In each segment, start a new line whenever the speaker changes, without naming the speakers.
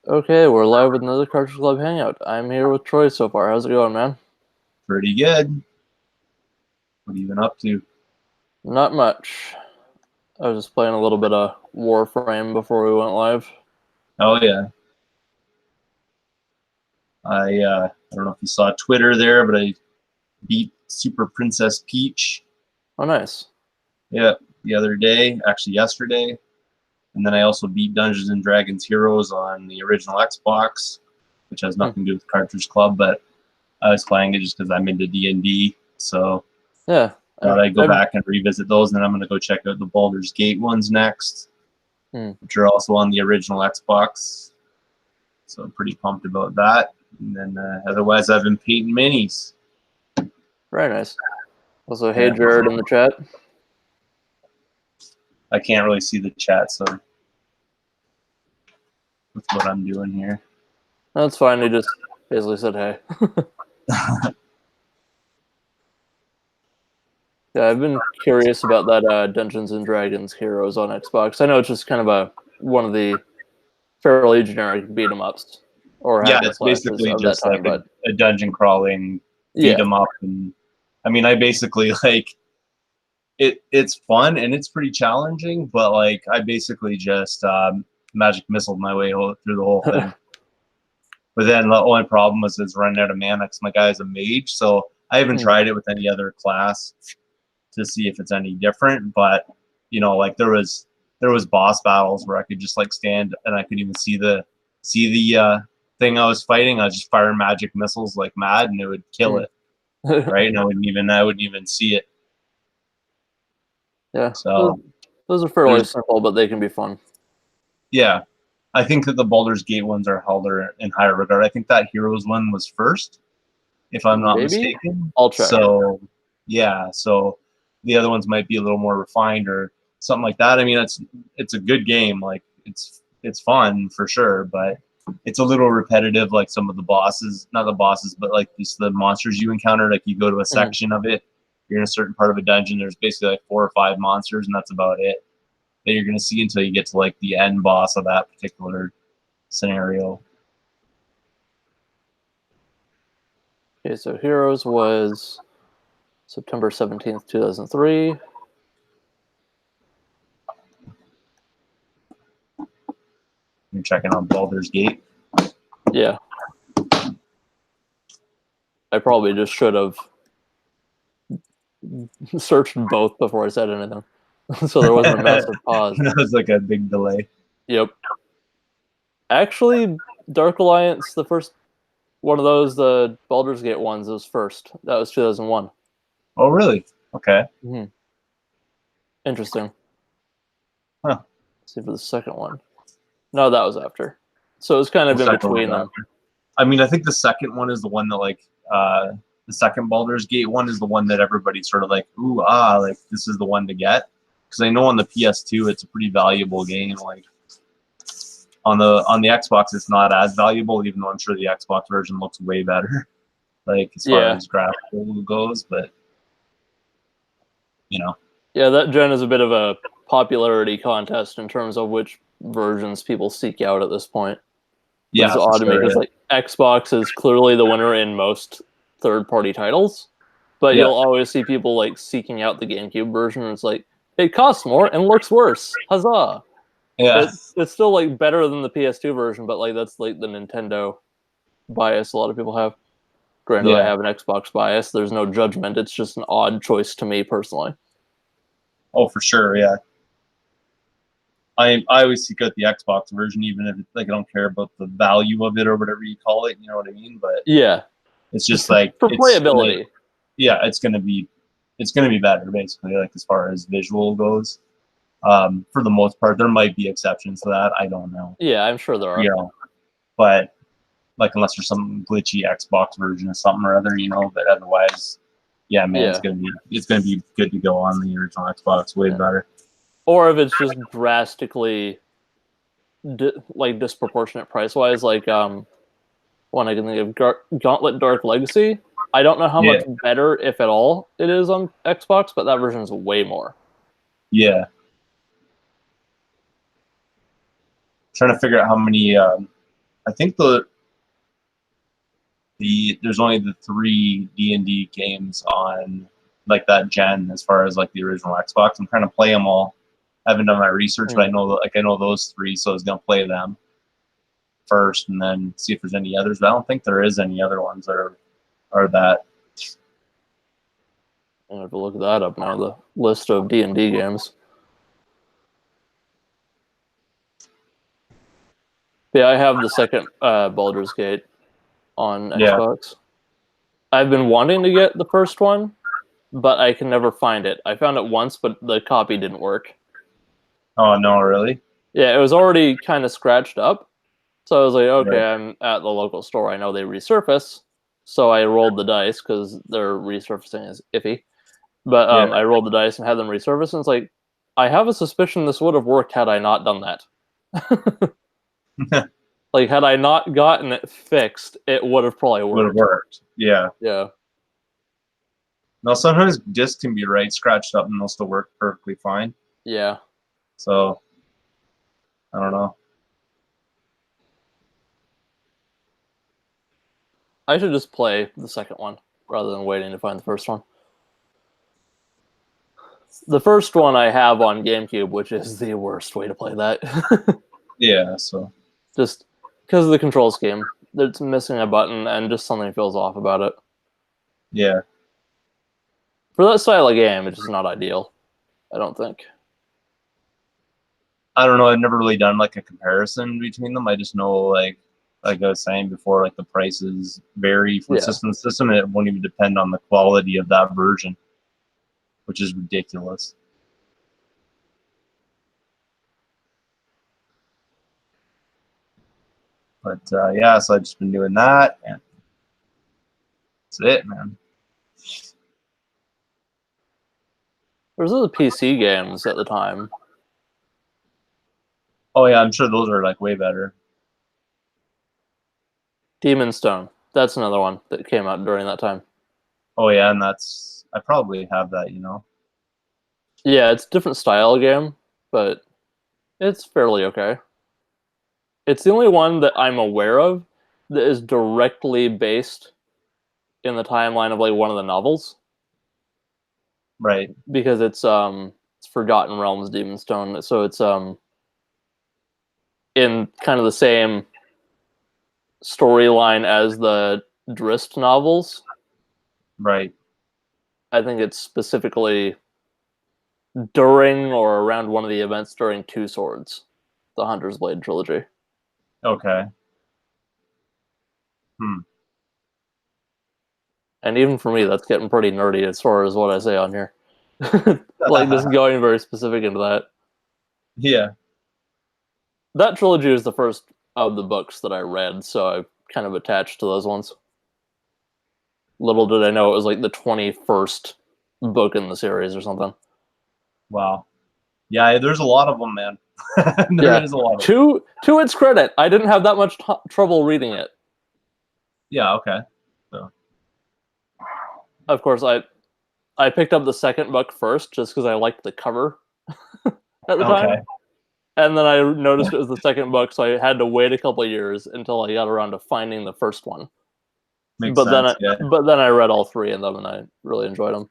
Okay, we're live with another Cartridge Club Hangout. I'm here with Troy so far. How's it going, man?
Pretty good. What have you been up to?
Not much. I was just playing a little bit of Warframe before we went live.
Oh yeah, I don't know if you saw Twitter there, but I beat Super Princess Peach.
Oh, nice.
Yeah, the other day, actually yesterday, and then I also beat Dungeons and Dragons Heroes on the original Xbox, which has
Hmm.
nothing to do with Cartridge Club, but I was playing it just because I'm into D&D. So
Yeah.
thought I'd go
I've,
back and revisit those, and then I'm gonna go check out the Baldur's Gate ones next,
hmm.
which are also on the original Xbox. So I'm pretty pumped about that. And then otherwise, I've been painting minis.
Very nice. Also, hey,
Yeah,
Jared in the chat.
I can't really see the chat, so that's what I'm doing here.
That's fine. He just basically said hey. Yeah, I've been curious about that Dungeons and Dragons Heroes on Xbox. I know it's just kind of one of the fairly generic beat 'em ups or
Yeah,
hack and
it's
slashes
basically
of that
just
time,
like
but
a dungeon crawling beat
yeah.
'em up, and I mean, I basically like it. It's fun and it's pretty challenging, but like I basically just magic missiled my way through the whole thing. But then the only problem was is running out of mana because my guy's a mage, so I haven't
Hmm.
tried it with any other class to see if it's any different. But like there was boss battles where I could just like stand and I could even see the thing I was fighting. I was just firing magic missiles like mad, and it would kill
Hmm.
it, right? And I wouldn't even see it.
Yeah,
So
those are fairly
there's
simple, but they can be fun.
yeah, I think that the Baldur's Gate ones are held in higher regard. I think that Heroes one was first, if I'm not
Maybe
mistaken.
I'll check.
So yeah, so the other ones might be a little more refined or something like that. I mean, it's a good game. Like it's fun for sure, but it's a little repetitive. Like some of the bosses, not the bosses, but like just the monsters you encounter. Like you go to a
Mhm.
section of it, you're in a certain part of a dungeon. There's basically like 4 or 5 monsters, and that's about it that you're gonna see until you get to like the end boss of that particular scenario.
Okay, so Heroes was September 17th, 2003.
You're checking on Baldur's Gate.
Yeah, I probably just should have searched both before I said anything, so there wasn't a massive pause.
That was like a big delay.
Yep. Actually, Dark Alliance, the first one of those, the Baldur's Gate ones, was first. That was 2001.
Oh, really? Okay.
Mm-hmm. Interesting.
Huh.
Let's see for the second one. No, that was after. So it was kind
The
of in
second one
between
was
them.
after. I mean, I think the second one is the one that the second Baldur's Gate one is the one that everybody's sort of like, ooh, like this is the one to get. Because I know on the PS2 it's a pretty valuable game. Like on the Xbox it's not as valuable, even though I'm sure the Xbox version looks way better, like as far
Yeah.
as graphical goes. But you know,
Yeah, that gen is a bit of a popularity contest in terms of which versions people seek out at this point. Which is
yeah, for
odd to me
sure.
because
Yeah,
like Xbox is clearly the winner in most third-party titles, but
yeah,
you'll always see people like seeking out the GameCube version. And it's like it costs more and looks worse. Huzzah!
yeah,
It's still like better than the PS2 version, but like that's like the Nintendo bias a lot of people have. Granted, I
yeah.
have an Xbox bias. There's no judgment. It's just an odd choice to me personally.
Oh, for sure. Yeah. I always seek out the Xbox version, even if it's like I don't care about the value of it or whatever you call it. You know what I mean? But
Yeah,
it's just
just
like
for playability.
it's gonna be better basically, like as far as visual goes. For the most part, there might be exceptions to that. I don't know.
Yeah, I'm sure there
You
are.
know, but like unless there's some glitchy Xbox version of something or other, but otherwise, yeah, man, it's
Yeah,
gonna be it's gonna be good to go on the original Xbox. Way
yeah.
better.
Or if it's just drastically like disproportionate price wise, like one I can think of, Gauntlet Dark Legacy. I don't know how
Yeah,
much better, if at all, it is on Xbox, but that version is way more.
yeah. Trying to figure out how many. I think there's only the 3 D&D games on like that gen as far as like the original Xbox. I'm trying to play them all. I haven't done my research, but I know those 3, so I was gonna play them first and then see if there's any others. But I don't think there is any other ones that are that.
I have to look that up now. The list of D&D games. Yeah, I have the second Baldur's Gate on Xbox. I've been wanting to get the first one, but I can never find it. I found it once, but the copy didn't work.
Oh, no, really?
Yeah, it was already kind of scratched up. So I was like, okay,
Right.
I'm at the local store. I know they resurface. So I rolled the dice because their resurfacing is iffy. But I rolled the dice and had them resurface. And it's like, I have a suspicion this would have worked had I not done that. Like, had I not gotten it fixed, it would have probably worked.
Would have worked. Yeah.
Yeah.
Now, sometimes discs can be scratched up and they'll still work perfectly fine.
Yeah.
So, I don't know.
I should just play the second one rather than waiting to find the first one. The first one I have on GameCube, which is the worst way to play that.
Yeah, so.
Just because of the control scheme. It's missing a button and just something feels off about it.
Yeah.
For that style of game, it's just not ideal, I don't think.
I don't know. I've never really done like a comparison between them. I just know like I was saying before, like the prices vary from system to system, and it won't even depend on the quality of that version, which is ridiculous. But yeah, so I've just been doing that, and that's it, man.
There was other PC games at the time.
Oh yeah, I'm sure those are like way better.
Demon's Stone. That's another one that came out during that time.
Oh yeah, and I probably have that, you know.
Yeah, it's a different style game, but it's fairly okay. It's the only one that I'm aware of that is directly based in the timeline of like one of the novels.
Right.
Because it's Forgotten Realms Demon's Stone, so it's in kind of the same storyline as the Drist novels.
Right.
I think it's specifically during or around one of the events during Two Swords, the Hunter's Blade trilogy.
Okay.
And even for me, that's getting pretty nerdy as far as what I say on here. Like, just going very specific into that.
Yeah.
That trilogy is the first of the books that I read, so I kind of attached to those ones. Little did I know it was like the 21st book in the series or something.
Wow. Yeah, there's a lot of them, man. There is a lot of them.
To its credit, I didn't have that much trouble reading it.
Yeah, okay. So.
Of course, I picked up the second book first just because I liked the cover at the time. And then I noticed it was the second book, so I had to wait a couple of years until I got around to finding the first one.
Makes sense,
but then I read all 3 of them, and I really enjoyed them.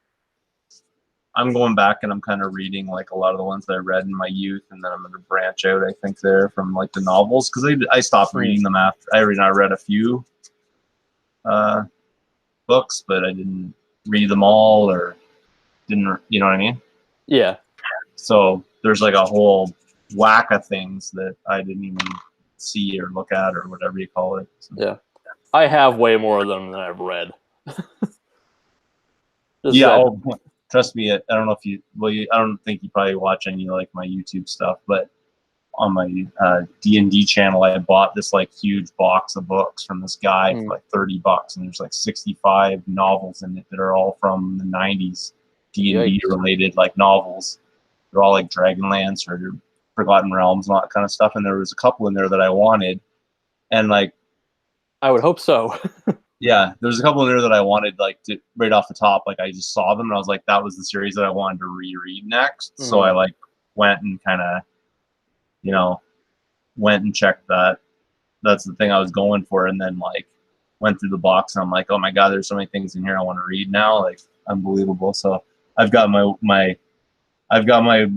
I'm going back and I'm kind of reading like a lot of the ones that I read in my youth, and then I'm going to branch out, I think, there from like the novels, because I stopped reading them after I read a few books, but I didn't read them all, or didn't, you know what I mean?
Yeah.
So there's like a whole whack of things that I didn't even see or look at, or whatever you call it. So.
Yeah. I have way more of them than I've read.
Yeah, trust me. I don't know if you. Well, I don't think you probably watch any like my YouTube stuff, but on my D&D channel, I bought this like huge box of books from this guy for like $30, and there's like 65 novels in it that are all from the '90s D&D related like novels. They're all like Dragonlance or Forgotten Realms and all that kind of stuff. And there was a couple in there that I wanted, and like.
I would hope so.
Yeah, there's a couple in there that I wanted, like, right off the top. Like, I just saw them, and I was like, that was the series that I wanted to reread next. Mm-hmm. So I, like, went and kind of, went and checked that. that's the thing I was going for, and then like went through the box, and I'm like, oh my god, there's so many things in here I want to read now, like unbelievable. So I've got my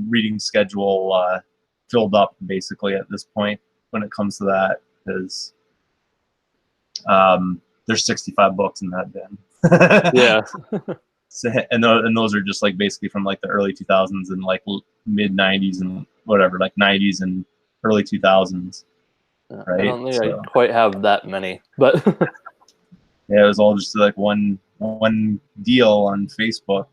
reading schedule filled up basically at this point when it comes to that, because there's 65 books in that bin.
Yeah.
So, and those are just like basically from like the early 2000s and like mid 90s and whatever, like 90s and early 2000s, right?
I don't think I
So,
quite have that many, but
yeah, it was all just like one deal on Facebook.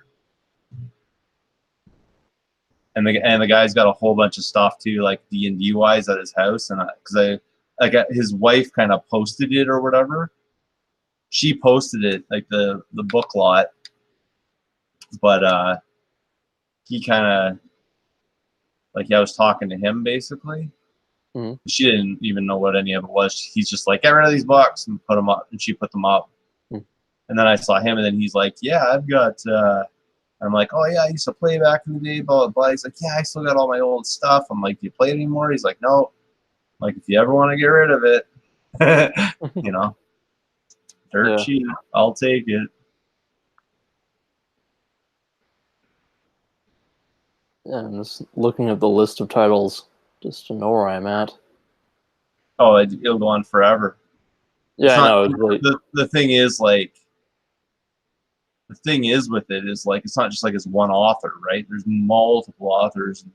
And the guy's got a whole bunch of stuff too, like D&D wise at his house, and because I got his wife kind of posted it or whatever. She posted it like the book lot, but he kind of like, yeah, I was talking to him basically.
mm-hmm.
She didn't even know what any of it was. He's just like, get rid of these books and put them up, and she put them up.
Mm-hmm.
And then I saw him, and then he's like, yeah, I've got. I'm like, oh yeah, I used to play back in the day, blah blah blah. He's like, yeah, I still got all my old stuff. I'm like, do you play it anymore? He's like, no. I'm like, if you ever want to get rid of it, you know, dirt cheap, I'll take it.
Yeah, I'm just looking at the list of titles just to know where I'm at.
Oh, it'll go on forever.
Yeah, I know. Really...
The thing is, like, the thing is with it is like, it's not just like it's one author, right? There's multiple authors,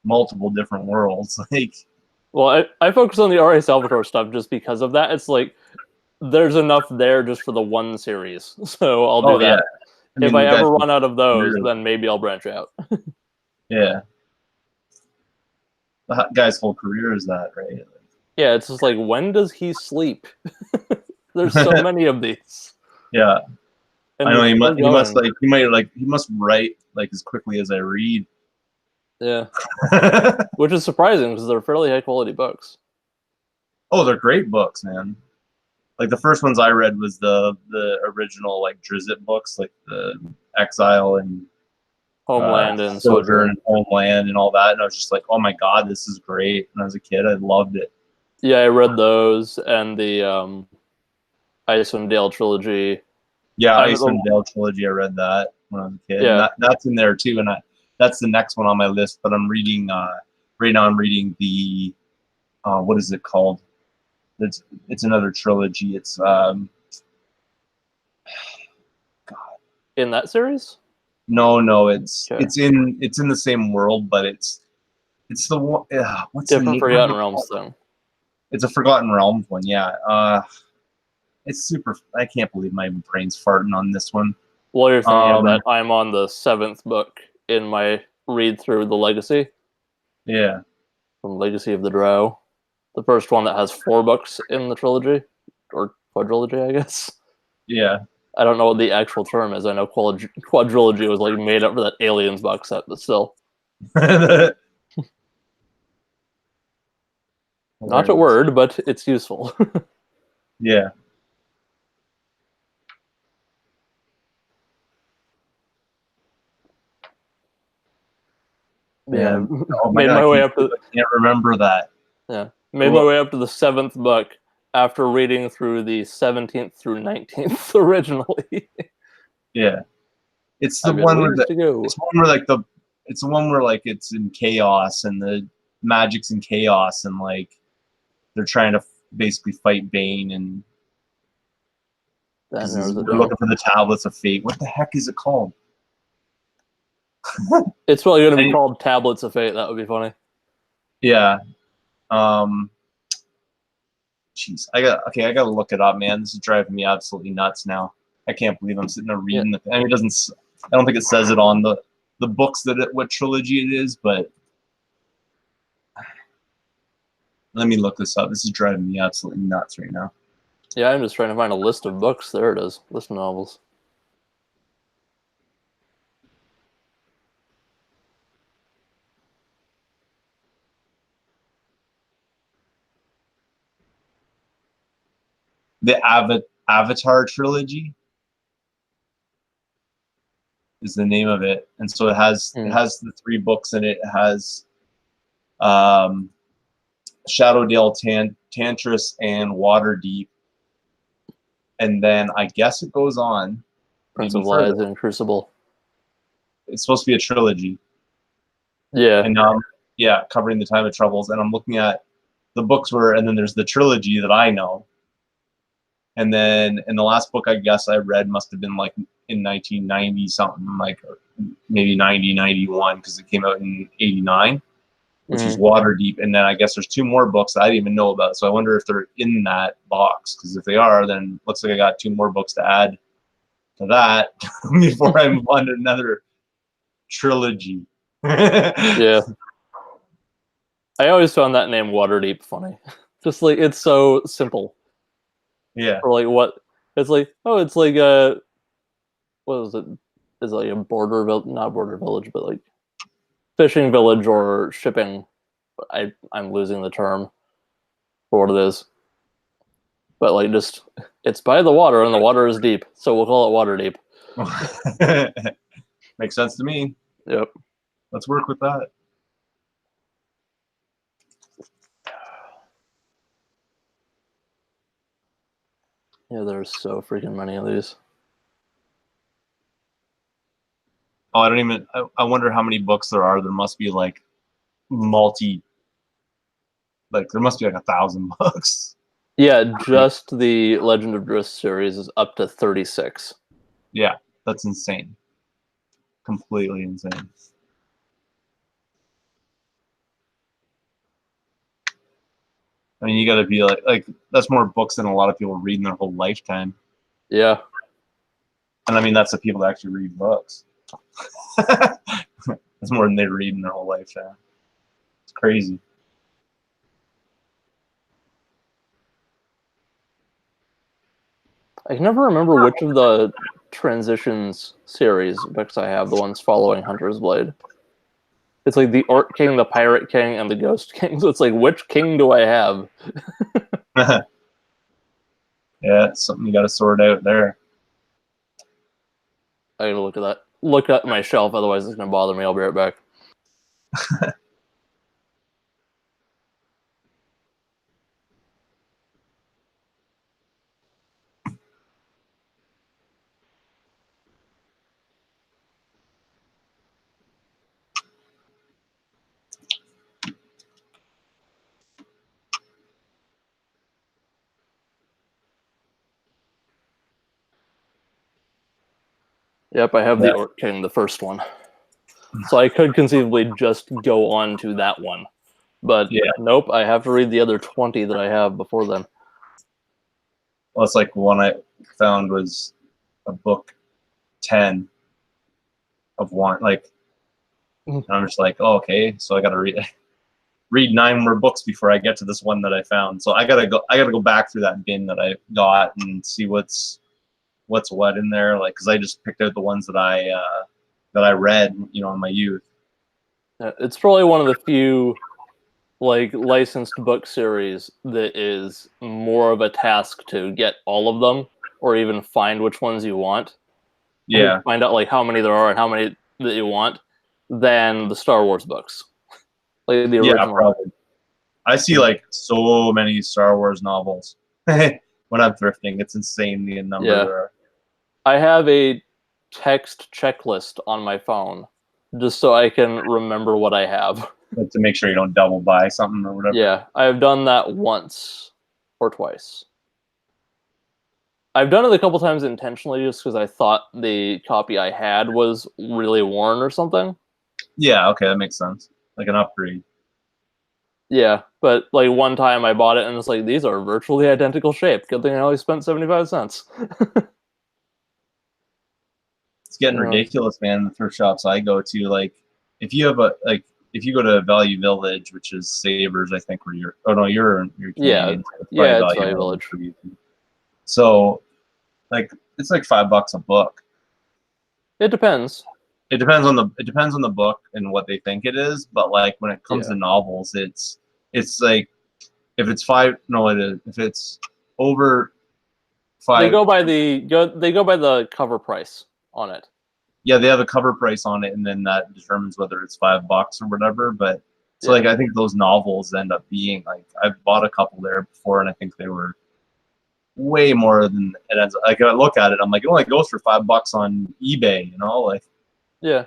multiple different worlds. Like,
well, I focus on the R.A. Salvatore stuff just because of that. It's like there's enough there just for the one series, so I'll do that. Yeah. I mean, if I ever run out of those, then maybe I'll branch out.
Yeah, the guy's whole career is that, right?
Yeah, it's just like, when does he sleep? There's so many of these.
Yeah. And I know he must write like as quickly as I read.
Yeah. Which is surprising because they're fairly high quality books.
Oh, they're great books, man. Like the first ones I read was the original like Drizzt books, like the Exile and
Homeland and
Sojourn and Homeland and all that. And I was just like, oh my god, this is great. And as a kid, I loved it.
Yeah, I read those and the Icewind Dale trilogy.
Yeah, Icewind Dale trilogy. I read that when I was a kid.
Yeah,
and that's in there too. And that's the next one on my list. But I'm reading right now. I'm reading the what is it called? It's another trilogy. It's God.
In that series?
No. It's in the same world, but it's the one. What's
different
the name?
Forgotten Realms thing?
It's a Forgotten Realms one. Yeah. It's super. I can't believe my brain's farting on this one.
Well, you're thinking of that. I'm on the 7th book in my read through the Legacy.
Yeah.
From Legacy of the Drow. The first one that has 4 books in the trilogy. Or quadrilogy, I guess.
Yeah.
I don't know what the actual term is. I know quadrilogy was like made up for that Aliens box set, but still. Not a word, but it's useful.
Yeah.
Yeah. Made my way up to.
I can't remember that.
Yeah. Made my way up to the 7th book after reading through the 17th through 19th originally.
Yeah. It's the one where it's the one where like it's in chaos and the magic's in chaos and like they're trying to basically fight Bane and they're looking for the tablets of fate. What the heck is it called?
It's probably going to be called Tablets of Fate. That would be funny.
Yeah. Jeez, I gotta look it up, man. This is driving me absolutely nuts now. I can't believe I'm sitting there reading the. I mean, I don't think it says it on the books what trilogy it is, but let me look this up. This is driving me absolutely nuts right now.
Yeah, I'm just trying to find a list of books. There it is. List of novels.
The Avatar trilogy is the name of it, and so it has the 3 books in it. It has Shadowdale, Tantris, and Waterdeep. And then I guess it goes on
Prince
even
of Lies
further.
and Crucible.
It's supposed to be a trilogy.
Yeah.
And now, covering the Time of Troubles. And I'm looking at the books and then there's the trilogy that I know. And then in the last book I guess I read must have been like in 1990 something, like maybe 90, 91, because it came out in 89, which is Waterdeep. And then I guess there's 2 more books that I didn't even know about. So I wonder if they're in that box, because if they are, then looks like I got 2 more books to add to that before I move on to another trilogy.
Yeah. I always found that name Waterdeep funny. Just like, it's so simple.
Yeah.
Or like what it's like, oh, it's like what is it? It's like a not border village, but like fishing village or shipping. I'm losing the term for what it is. But like, just, it's by the water and the water is deep, so we'll call it Waterdeep.
Makes sense to me.
Yep.
Let's work with that.
Yeah, there's so freaking many of these.
Oh, I wonder how many books there are. There must be like there must be like 1,000 books.
Yeah, just the Legend of Driss series is up to 36.
Yeah, that's insane. Completely insane. I mean, you got to be like that's more books than a lot of people read in their whole lifetime.
Yeah.
And I mean, that's the people that actually read books. That's more than they read in their whole lifetime. It's crazy.
I can never remember which of the Transitions series books I have, the ones following Hunter's Blade. It's like the Orc King, the Pirate King, and the Ghost King. So it's like, which king do I have?
Yeah, it's something you got to sort out there.
I gotta look at that. Look at my shelf, otherwise it's gonna bother me. I'll be right back. Yep, I have the Orc King, the first one. So I could conceivably just go on to that one. But nope, I have to read the other 20 that I have before then.
Well, it's like one I found was a book 10 of one. Like, I'm just like, oh, okay, so I got to read 9 more books before I get to this one that I found. So I gotta go back through that bin that I got and see what's what in there. Like, because I just picked out the ones that I read, in my youth.
It's probably one of the few like licensed book series that is more of a task to get all of them, or even find which ones you want.
Yeah.
Find out like how many there are and how many that you want, than the Star Wars books. Like the original.
Yeah, probably. I see like so many Star Wars novels when I'm thrifting. It's insane the number there are.
I have a text checklist on my phone just so I can remember what I have.
Like, to make sure you don't double buy something or whatever.
Yeah, I have done that once or twice. I've done it a couple times intentionally just because I thought the copy I had was really worn or something.
Yeah, okay, that makes sense. Like an upgrade.
Yeah, but like one time I bought it and it's like, these are virtually identical shape. Good thing I only spent 75 cents.
It's getting ridiculous, man. The thrift shops I go to, like, if you have if you go to Value Village, which is Savers, I think, where you're. Oh no, you're Canadian.
Yeah, it's Value Village.
So, like, it's like $5 a book.
It depends.
It depends on the book and what they think it is, but like when it comes to novels, it's like if it's if it's over 5.
They go by the cover price on it.
Yeah, they have a cover price on it, and then that determines whether it's $5 or whatever. But So like I think those novels end up being like I've bought a couple there before, and I think they were way more than it ends up. Like I look at it, I'm like, it only goes for $5 on eBay, you know, like.
Yeah.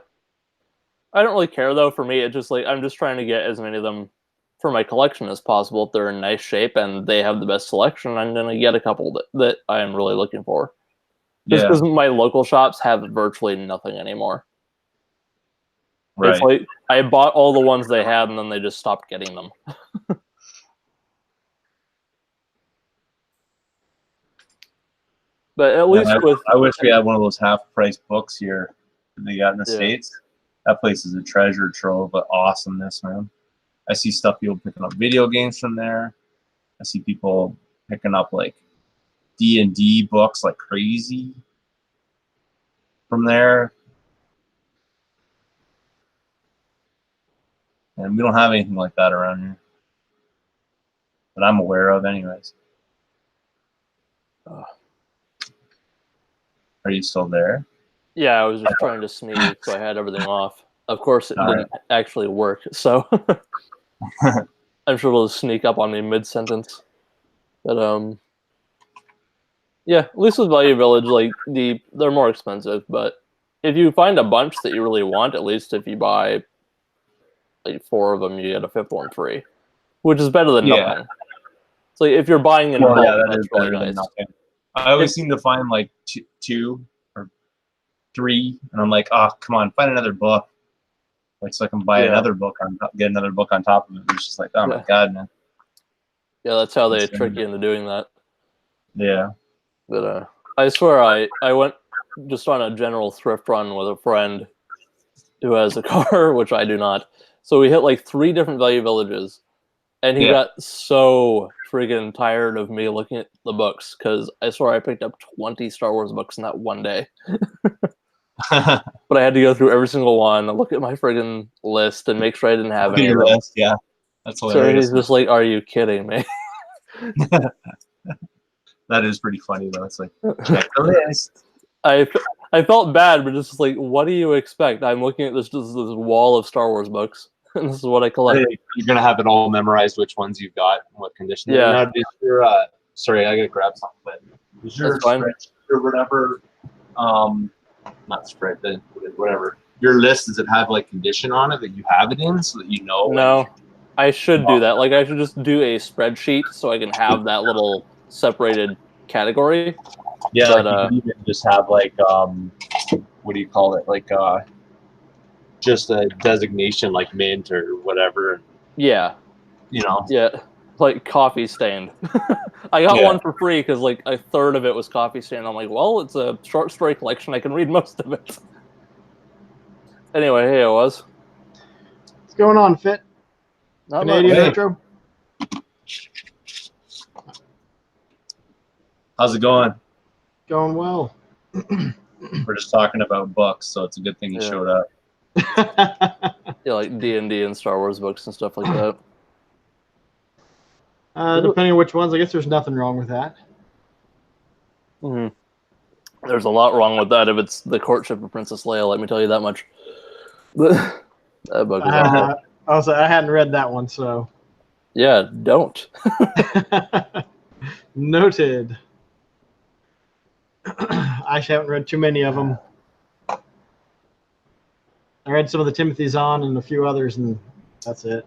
I don't really care though. For me, it's just like I'm just trying to get as many of them for my collection as possible. If they're in nice shape and they have the best selection, I'm gonna get a couple that I am really looking for. Just because my local shops have virtually nothing anymore. Right. It's like I bought all the ones they had and then they just stopped getting them. But at least
I wish we had one of those half-price books here that they got in the States. That place is a treasure trove of awesomeness, man. I see people picking up video games from there. I see people picking up like D&D books like crazy from there. And we don't have anything like that around here that I'm aware of anyways. Are you still there?
Yeah, I was just trying to sneeze, so I had everything off. Of course, it didn't actually work, so I'm sure it'll sneak up on me mid-sentence. But yeah, at least with Value Village, like they're more expensive, but if you find a bunch that you really want, at least if you buy like 4 of them, you get a 5th one free, which is better than nothing. So if you're buying in bulk, that's really nice.
I always seem to find like 2 or 3, and I'm like, oh, come on, find another book, like so I can buy another book get another book on top of it. It's just like, oh my god, man.
Yeah, that's how they trick you into doing that.
Yeah.
But I swear I went just on a general thrift run with a friend who has a car, which I do not. So we hit like 3 different Value Villages, and he got so freaking tired of me looking at the books because I swear I picked up 20 Star Wars books in that one day. But I had to go through every single one and look at my friggin' list and make sure I didn't have any of them.
List, yeah. That's hilarious.
So he's just like, are you kidding me?
That is pretty funny though. It's like, check the list.
I felt bad, but just like, what do you expect? I'm looking at this wall of Star Wars books, and this is what I collect.
You're gonna have it all memorized, which ones you've got, what condition.
Yeah.
Now, sorry, I gotta grab something. But
is your spreadsheet or whatever?
Not spread, whatever. Your list, does it have like condition on it that you have it in, so that you know?
No, I should do that. Like I should just do a spreadsheet so I can have that little separated category.
Yeah, but, like you can even just have like what do you call it? Like just a designation like mint or whatever.
Yeah.
You know.
Yeah, like coffee stained. I got one for free because like a third of it was coffee stained. I'm like, well, it's a short story collection. I can read most of it. Anyway, hey, it was.
What's going on, Fit?
Not
Canadian Metro.
How's it going?
Going well.
We're just talking about books, so it's a good thing you showed up.
Yeah, like D&D and Star Wars books and stuff like that.
Depending on which ones, I guess there's nothing wrong with that.
Mm-hmm. There's a lot wrong with that if it's the courtship of Princess Leia, let me tell you that much. That book is awful.
I hadn't read that one, so.
Yeah, don't.
Noted. I actually haven't read too many of them. I read some of the Timothy Zahn and a few others, and that's it.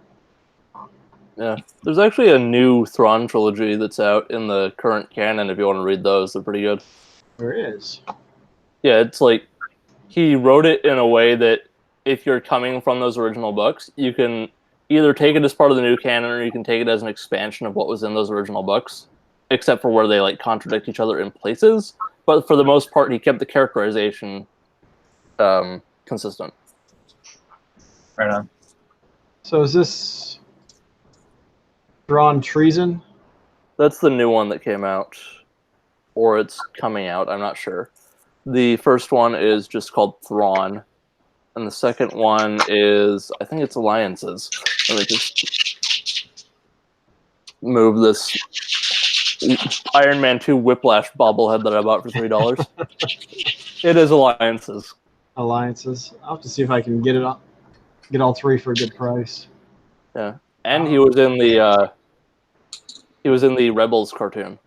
Yeah, there's actually a new Thrawn trilogy that's out in the current canon. If you want to read those, they're pretty good.
There is.
Yeah, it's like he wrote it in a way that if you're coming from those original books, you can either take it as part of the new canon or you can take it as an expansion of what was in those original books, except for where they like contradict each other in places. But for the most part, he kept the characterization consistent.
Right on.
So is this Thrawn Treason?
That's the new one that came out. Or it's coming out, I'm not sure. The first one is just called Thrawn. And the second one is, I think it's Alliances. Let me just move this Iron Man 2 Whiplash bobblehead that I bought for $3. It is Alliances.
Alliances. I'll have to see if I can get all 3 for a good price.
Yeah, and he was in the Rebels cartoon.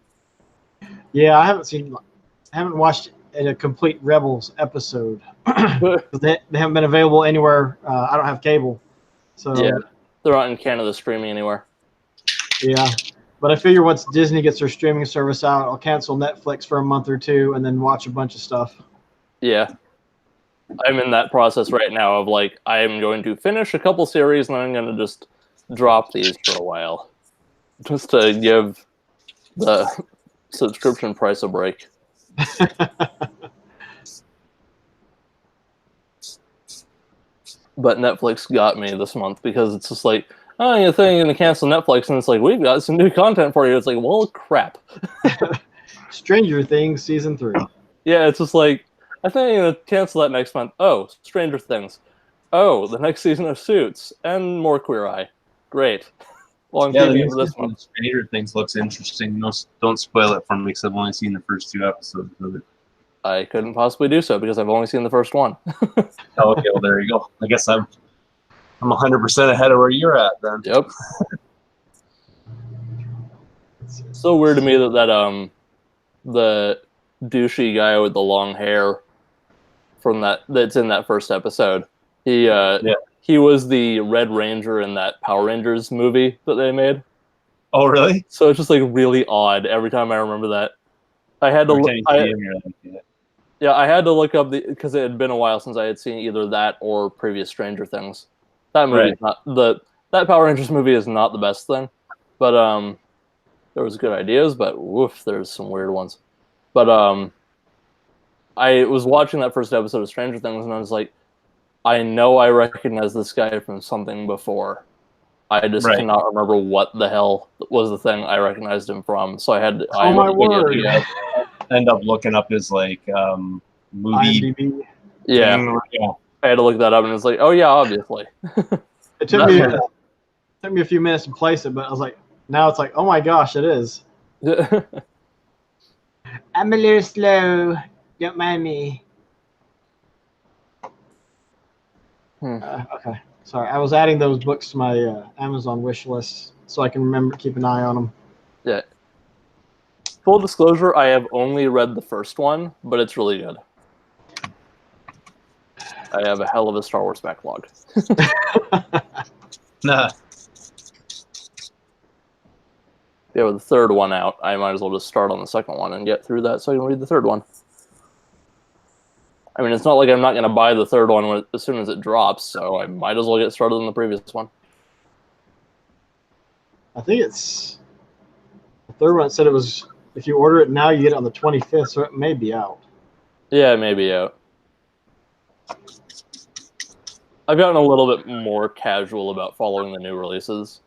Yeah, I haven't watched a complete Rebels episode. They haven't been available anywhere. I don't have cable, so
Yeah, they're not in Canada streaming anywhere.
yeah. But I figure once Disney gets their streaming service out, I'll cancel Netflix for a month or two and then watch a bunch of stuff.
Yeah, I'm in that process right now of like I am going to finish a couple series and then I'm going to just drop these for a while, just to give the subscription price a break. But Netflix got me this month because it's just like, oh, you think you're going to cancel Netflix, and it's like, we've got some new content for you. It's like, well, crap.
Stranger Things season 3.
Yeah, it's just like, I think I'm going to cancel that next month. Oh, Stranger Things. Oh, the next season of Suits and more Queer Eye. Great. Well, I'm keeping it for this month.
Stranger Things looks interesting. No, don't spoil it for me because I've only seen the first 2 episodes of it.
I couldn't possibly do so because I've only seen the first one.
Oh, okay, well there you go. I guess I'm 100% ahead of where you're at then.
Yep. So weird to me that the douchey guy with the long hair from that's in that first episode. He was the Red Ranger in that Power Rangers movie that they made.
Oh, really?
So it's just like really odd every time I remember that. I had to I had to look up because it had been a while since I had seen either that or previous Stranger Things. That movie is not that Power Rangers movie is not the best thing, but there was good ideas, but woof, there's some weird ones. But I was watching that first episode of Stranger Things and I was like, I know I recognize this guy from something before. I just cannot remember what the hell was the thing I recognized him from. So I had to,
my word.
End up looking up his like movie.
IMDb.
Yeah. I had to look that up and it's like, oh yeah, obviously.
It took me a few minutes to place it, but I was like, now it's like, oh my gosh, it is. I'm a little slow. Don't mind me. Okay. Sorry, I was adding those books to my Amazon wish list so I can remember to keep an eye on them.
Yeah. Full disclosure, I have only read the first one, but it's really good. I have a hell of a Star Wars backlog.
Nah.
Yeah, with the third one out, I might as well just start on the second one and get through that so I can read the third one. I mean, it's not like I'm not going to buy the third one as soon as it drops, so I might as well get started on the previous one.
I think it's... The third one said it was... If you order it now, you get it on the 25th, so it may be out.
Yeah, it may be out. I've gotten a little bit more casual about following the new releases.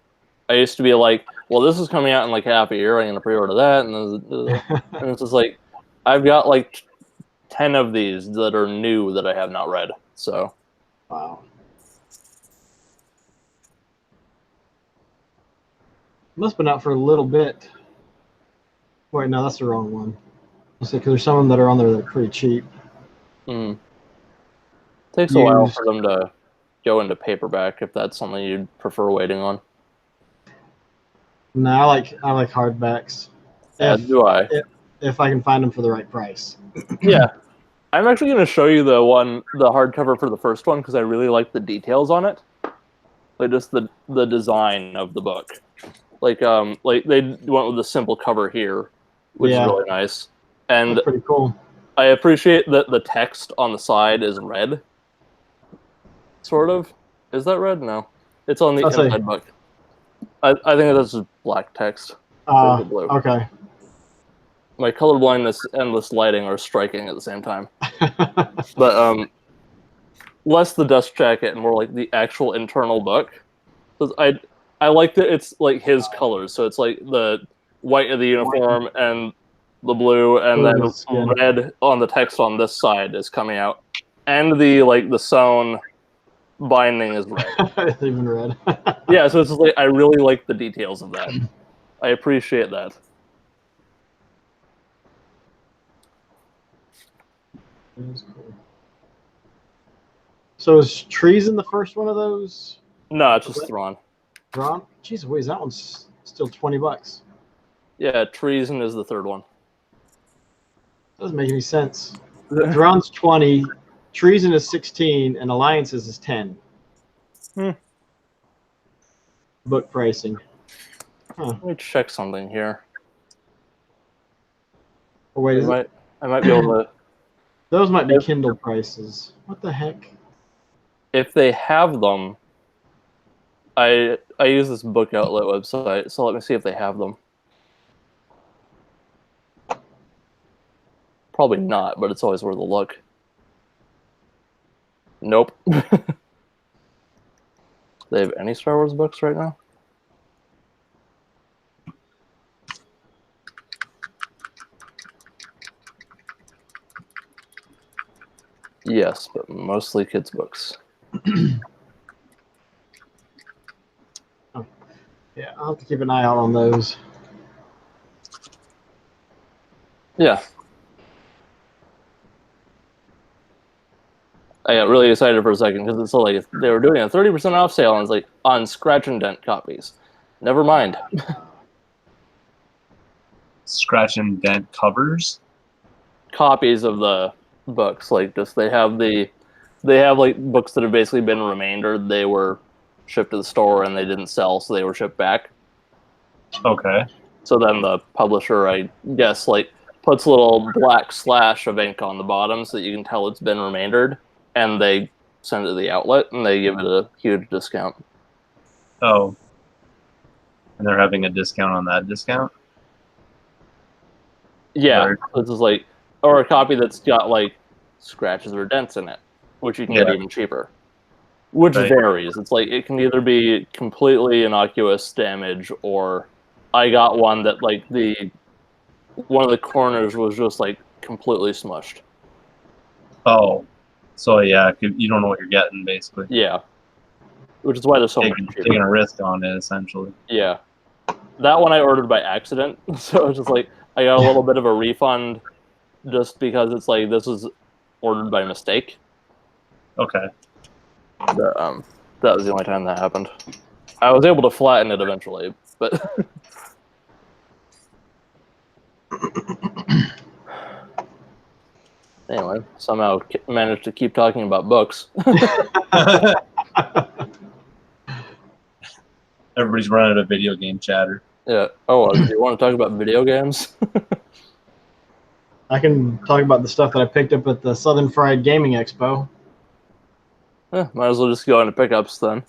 I used to be like, well, this is coming out in like half a year, I'm going to pre-order that, and it's just like, I've got like 10 of these that are new that I have not read, so.
Wow. Must have been out for a little bit. Wait, no, that's the wrong one. Because there's some of them that are on there that are pretty cheap.
Takes a while for them to go into paperback if that's something you'd prefer waiting on.
No, I like hardbacks.
As do I.
If I can find them for the right price.
Yeah. I'm actually going to show you the hardcover for the first one because I really like the details on it. Like just the design of the book. Like they went with a simple cover here, which is really nice. And
that's pretty cool.
I appreciate that the text on the side is red. Sort of. Is that red? No. It's on the inside book. I think that's just black text. Blue.
Okay.
My colorblindness and endless lighting are striking at the same time. But less the dust jacket and more like the actual internal book. Because I like that it's like his colors, so it's like the white of the uniform and the blue, and then red on the text on this side is coming out, and the sewn binding is red.
It's even red.
Yeah, so it's just like I really like the details of that. I appreciate that.
That's cool. So is Trees in the first one of those?
No, it's just Thrawn.
Drawn? Jeez, wait, that one's still $20.
Yeah, Treason is the third one.
Doesn't make any sense. Drawn's 20, Treason is 16, and Alliances is 10. Book pricing. Huh.
Let me check something here.
Oh, wait,
I might be able to.
Those might be Kindle prices. What the heck?
If they have them, I use this book outlet website, so let me see if they have them. Probably not, but it's always worth a look. Nope. They have any Star Wars books right now? Yes, but mostly kids' books.
Yeah, I'll have to keep an eye out on those.
Yeah. I got really excited for a second because it's like they were doing a 30% off sale and it's like on scratch and dent copies. Never mind.
Scratch and dent covers?
Copies of the books, like just they have like books that have basically been remaindered. They were shipped to the store and they didn't sell, so they were shipped back.
Okay.
So then the publisher, I guess, like puts a little black slash of ink on the bottom so that you can tell it's been remaindered, and they send it to the outlet and they give it a huge discount.
Oh. And they're having a discount on that discount?
Yeah, this is like, or a copy that's got like scratches or dents in it, which you can get even cheaper. Which varies. It's like it can either be completely innocuous damage, or I got one that like one of the corners was just like completely smushed.
Oh, so yeah, you don't know what you're getting basically.
Yeah, which is why there's so much cheaper.
Taking a risk on it essentially.
Yeah, that one I ordered by accident, so it's just like I got a little bit of a refund, just because it's like this was ordered by mistake.
Okay.
But, that was the only time that happened. I was able to flatten it eventually, but anyway, somehow managed to keep talking about books.
Everybody's running out of video game chatter.
Yeah. Oh, do you want to talk about video games?
I can talk about the stuff that I picked up at the Southern Fried Gaming Expo.
Might as well just go into pickups then.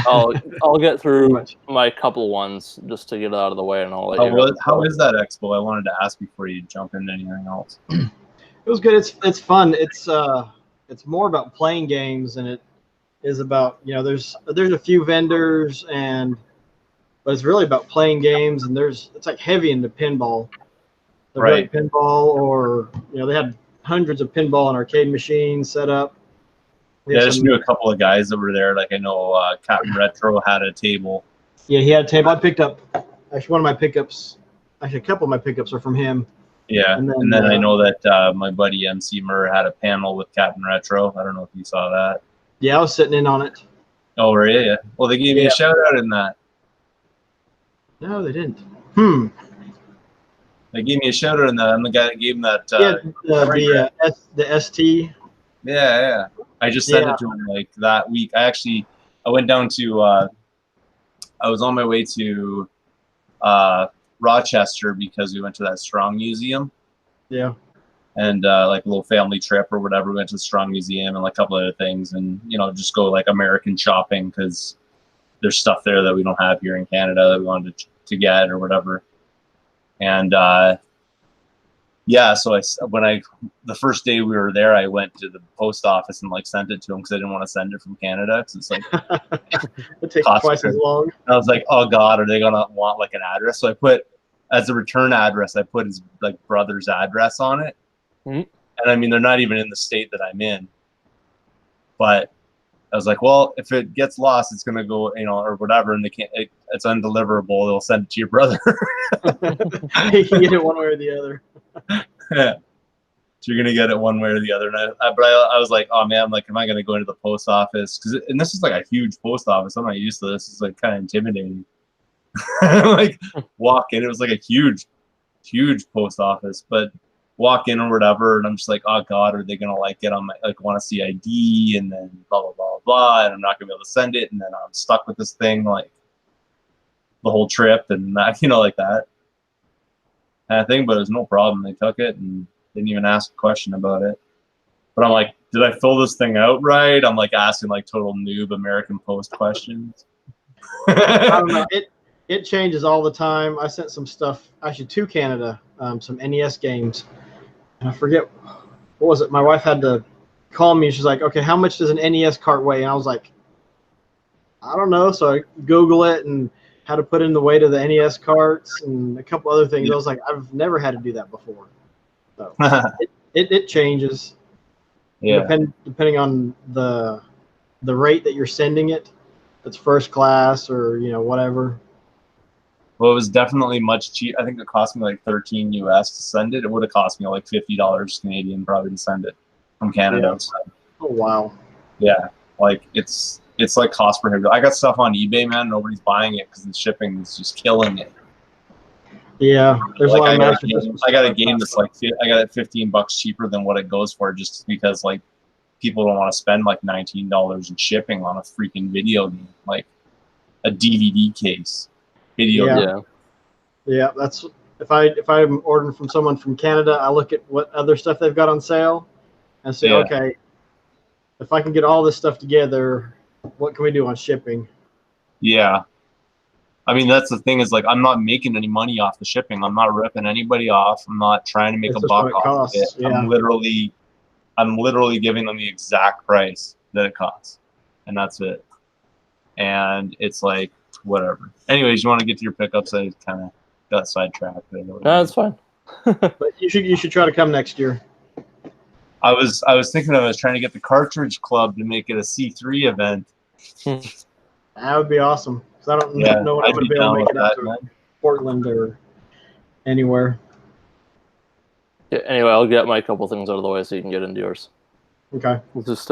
I'll get through my couple ones just to get it out of the way, and I'll let you know.
How is that expo? I wanted to ask before you jump into anything else.
It was good. It's fun. It's more about playing games than it is about, there's a few vendors, but it's really about playing games, and it's like heavy into pinball. Right. Like pinball, or they had hundreds of pinball and arcade machines set up.
Yeah, I just knew a couple of guys that were there. Like I know Captain Retro had a table.
Yeah, he had a table. I picked up actually one of my pickups. Actually, a couple of my pickups are from him.
Yeah, and then I know that my buddy MC Murr had a panel with Captain Retro. I don't know if you saw that.
Yeah, I was sitting in on it.
Oh, really? Yeah. Well, they gave me a shout out in that.
No, they didn't.
They gave me a shout out in that. I'm the guy that gave him that.
The ST.
Yeah. I just sent it to him like that week. I went down to. I was on my way to Rochester because we went to that Strong Museum.
Yeah.
And like a little family trip or whatever. We went to the Strong Museum and like a couple other things, and just go like American shopping because there's stuff there that we don't have here in Canada that we wanted to get or whatever. And so the first day we were there, I went to the post office and like sent it to him because I didn't want to send it from Canada because it's like
it takes twice as long.
And I was like, oh God, are they gonna want like an address? So I put as a return address, I put his like brother's address on it. And I mean, they're not even in the state that I'm in, but I was like, well, if it gets lost, it's gonna go, or whatever, and they can't. It's undeliverable. They'll send it to your brother.
You can get it one way or the other.
Yeah. So you're gonna get it one way or the other. And I was like, oh man, like, am I gonna go into the post office? And this is like a huge post office. I'm not used to this. It's like kind of intimidating. Like walk in, it was like a huge post office, but walk in or whatever, and I'm just like, oh god, are they gonna like get on my like want to see ID and then blah blah blah blah, and I'm not gonna be able to send it, and then I'm stuck with this thing like the whole trip and that, like that kind of thing. But it was no problem. They took it and didn't even ask a question about it. But I'm like, did I fill this thing out right? I'm like asking like total noob American Post questions.
I don't know. It changes all the time. I sent some stuff actually to Canada, some NES games, and I forget what was it. My wife had to call me. She's like, "Okay, how much does an NES cart weigh?" And I was like, "I don't know." So I Google it and how to put in the weight of the NES carts and a couple other things. I was like, I've never had to do that before. So it changes.
Yeah.
Depending on the rate that you're sending it. If it's first class or whatever.
Well, it was definitely much cheap. I think it cost me like $13 US to send it. It would have cost me like $50 Canadian probably to send it from Canada.
Yeah. Oh wow.
Yeah, like it's like cost prohibitive. I got stuff on eBay, man. Nobody's buying it because the shipping is just killing it.
Yeah, there's
like
a lot of
I got a game that's like I got it $15 cheaper than what it goes for, just because like people don't want to spend like $19 in shipping on a freaking video game, like a DVD case.
Yeah, that's if I'm ordering from someone from Canada, I look at what other stuff they've got on sale and say, okay, if I can get all this stuff together, what can we do on shipping?
Yeah. I mean, that's the thing is like, I'm not making any money off the shipping. I'm not ripping anybody off. I'm not trying to make a buck off of it. Yeah. I'm literally giving them the exact price that it costs, and that's it. And it's like, whatever. Anyways, you want to get to your pickups? I kind of got sidetracked.
No, that's fine.
But you should try to come next year.
I was thinking I was trying to get the Cartridge Club to make it a C3 event.
That would be awesome. Because I don't know when I'm going to be able to make it up to Portland or anywhere.
Yeah, anyway, I'll get my couple things out of the way so you can get into yours.
Okay.
We'll just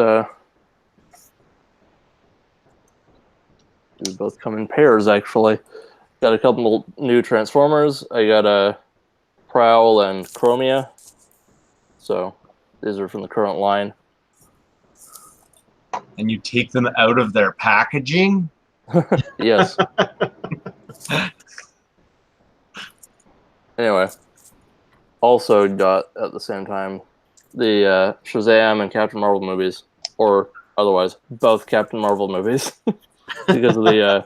we both come in pairs, actually. Got a couple new Transformers. I got a Prowl and Chromia. So these are from the current line.
And you take them out of their packaging?
Yes. Anyway. Also got, at the same time, the Shazam and Captain Marvel movies. Or otherwise, both Captain Marvel movies. Because of the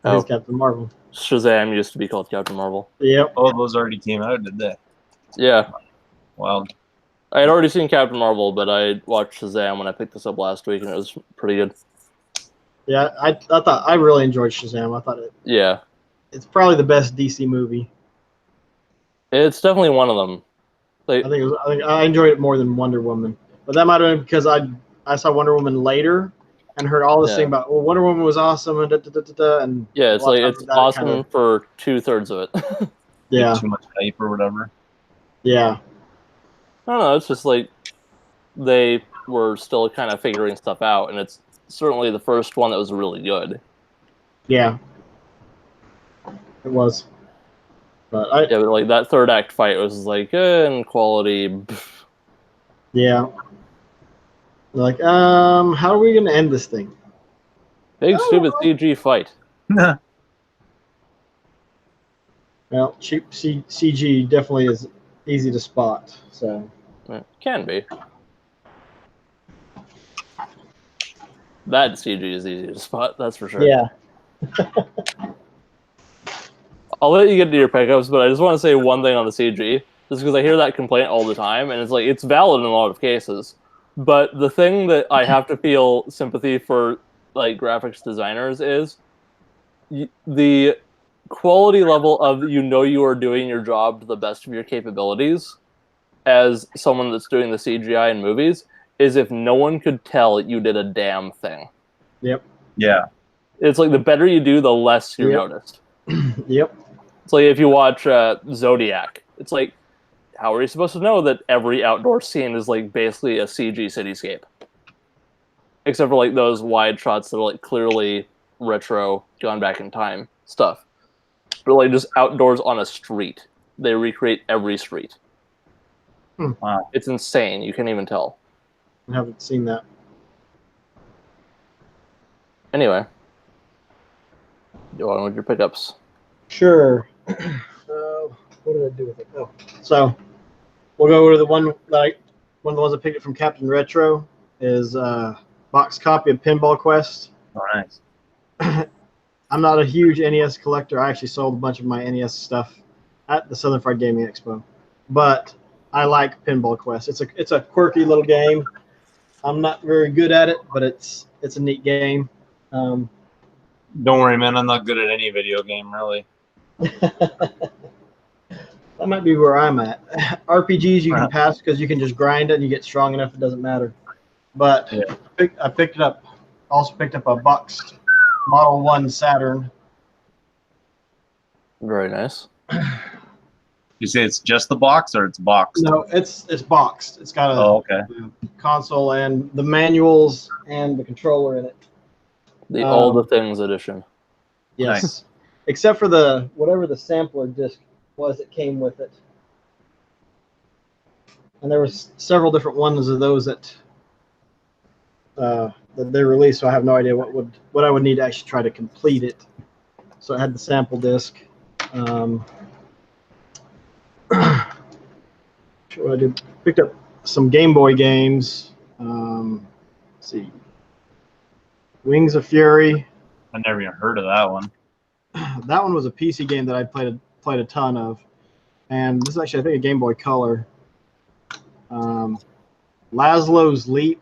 Captain Marvel.
Shazam used to be called Captain Marvel.
Yep.
Oh, those already came out, did they?
Yeah.
Wow.
I had already seen Captain Marvel, but I watched Shazam when I picked this up last week, and it was pretty good.
Yeah, I thought I really enjoyed Shazam. I thought it's probably the best DC movie.
It's definitely one of them. Like,
I enjoyed it more than Wonder Woman, but that might have been because I saw Wonder Woman later and heard all this thing about Wonder Woman was awesome and and
yeah, it's like it's awesome for 2/3 of it.
Yeah, like too much hype or whatever.
Yeah.
I don't know. It's just like they were still kind of figuring stuff out, and it's certainly the first one that was really good.
Yeah, it was. But
but like that third act fight was like in quality.
Yeah. Like, how are we gonna end this thing?
Big stupid CG fight.
Well, cheap CG definitely is easy to spot. So
it can be. That CG is easy to spot, that's for sure.
Yeah.
I'll let you get to your pickups, but I just want to say one thing on the CG, just because I hear that complaint all the time, and it's like it's valid in a lot of cases. But the thing that I have to feel sympathy for, like graphics designers, is the quality level of you are doing your job to the best of your capabilities as someone that's doing the CGI in movies is if no one could tell you did a damn thing.
Yep.
Yeah.
It's like the better you do, the less you're noticed.
Yep.
It's like if you watch Zodiac, it's like how are you supposed to know that every outdoor scene is like basically a CG cityscape? Except for like those wide shots that are like clearly retro, gone back in time stuff. But like just outdoors on a street. They recreate every street.
Wow.
It's insane. You can't even tell.
I haven't seen that.
Anyway. Go on with your pickups.
Sure. What did I do with it? Oh, so we'll go over to the one of the ones I picked up from Captain Retro is box copy of Pinball Quest.
Oh, nice.
I'm not a huge NES collector. I actually sold a bunch of my NES stuff at the Southern Fried Gaming Expo, but I like Pinball Quest. It's a quirky little game. I'm not very good at it, but it's a neat game.
Don't worry, man. I'm not good at any video game, really.
That might be where I'm at. RPGs you can pass because you can just grind it and you get strong enough it doesn't matter. But
Yeah.
I picked it up. Also picked up a boxed Model 1 Saturn.
Very nice.
You say it's just the box or it's boxed?
No, it's boxed. It's got a
okay.
console and the manuals and the controller in it.
The All the Things edition.
Yes.
Nice.
Except for whatever the sampler disc was that came with it. And there was several different ones of those that they released, so I have no idea what I would need to actually try to complete it. So I had the sample disc. What I did, picked up some Game Boy games. Let's see, Wings of Fury.
I never even heard of that one.
That one was a PC game that I played a ton of, and this is actually I think a Game Boy Color. Laszlo's Leap,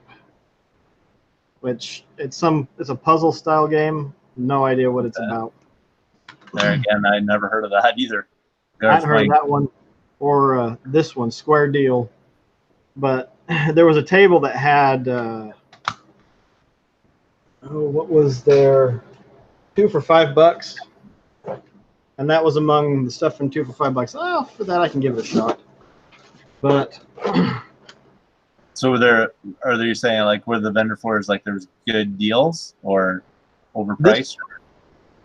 which it's a puzzle style game. No idea what it's about.
There again, I never heard of that either.
I hadn't heard of that one or this one, Square Deal. But there was a table that had what was there? 2 for $5, and that was among the stuff from 2 for $5. Oh, for that I can give it a shot. But
so are they saying like where the vendor for is like there's good deals or overpriced?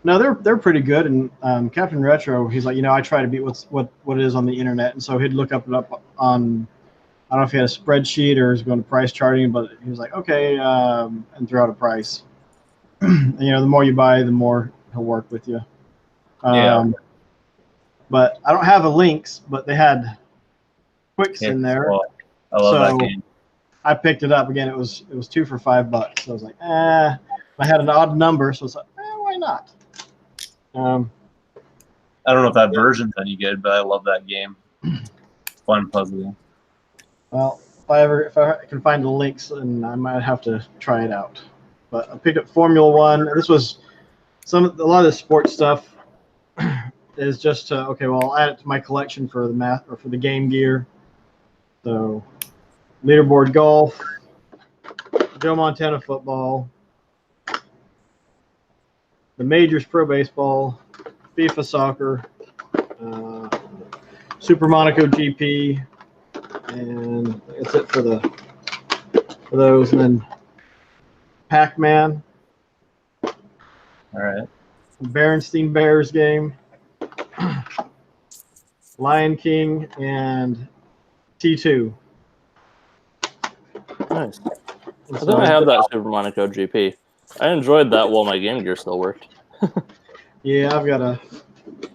No, they're pretty good. And Captain Retro, he's like, I try to beat what it is on the internet, and so he'd look it up on. I don't know if he had a spreadsheet or was going to price charting, but he was like, okay, and throw out a price. And, the more you buy, the more he'll work with you.
Yeah.
But I don't have the links, but they had quicks in there.
Well, I love that game.
I picked it up again. It was 2 for $5. So I was like, I had an odd number, so it's like, why not?
I don't know if that version's any good, but I love that game. Fun puzzle.
Well, if I can find the links, then I might have to try it out. But I picked up Formula One. This was a lot of the sports stuff is just I'll add it to my collection for the Game Gear. So, Leaderboard Golf, Joe Montana Football, the Majors Pro Baseball, FIFA Soccer, Super Monaco GP, and that's it for those. And then Pac-Man.
All right.
Berenstein Bears game. Lion King and T2.
Nice. I think I have that Super Monaco GP. I enjoyed that while my Game Gear still worked.
Yeah, I've got to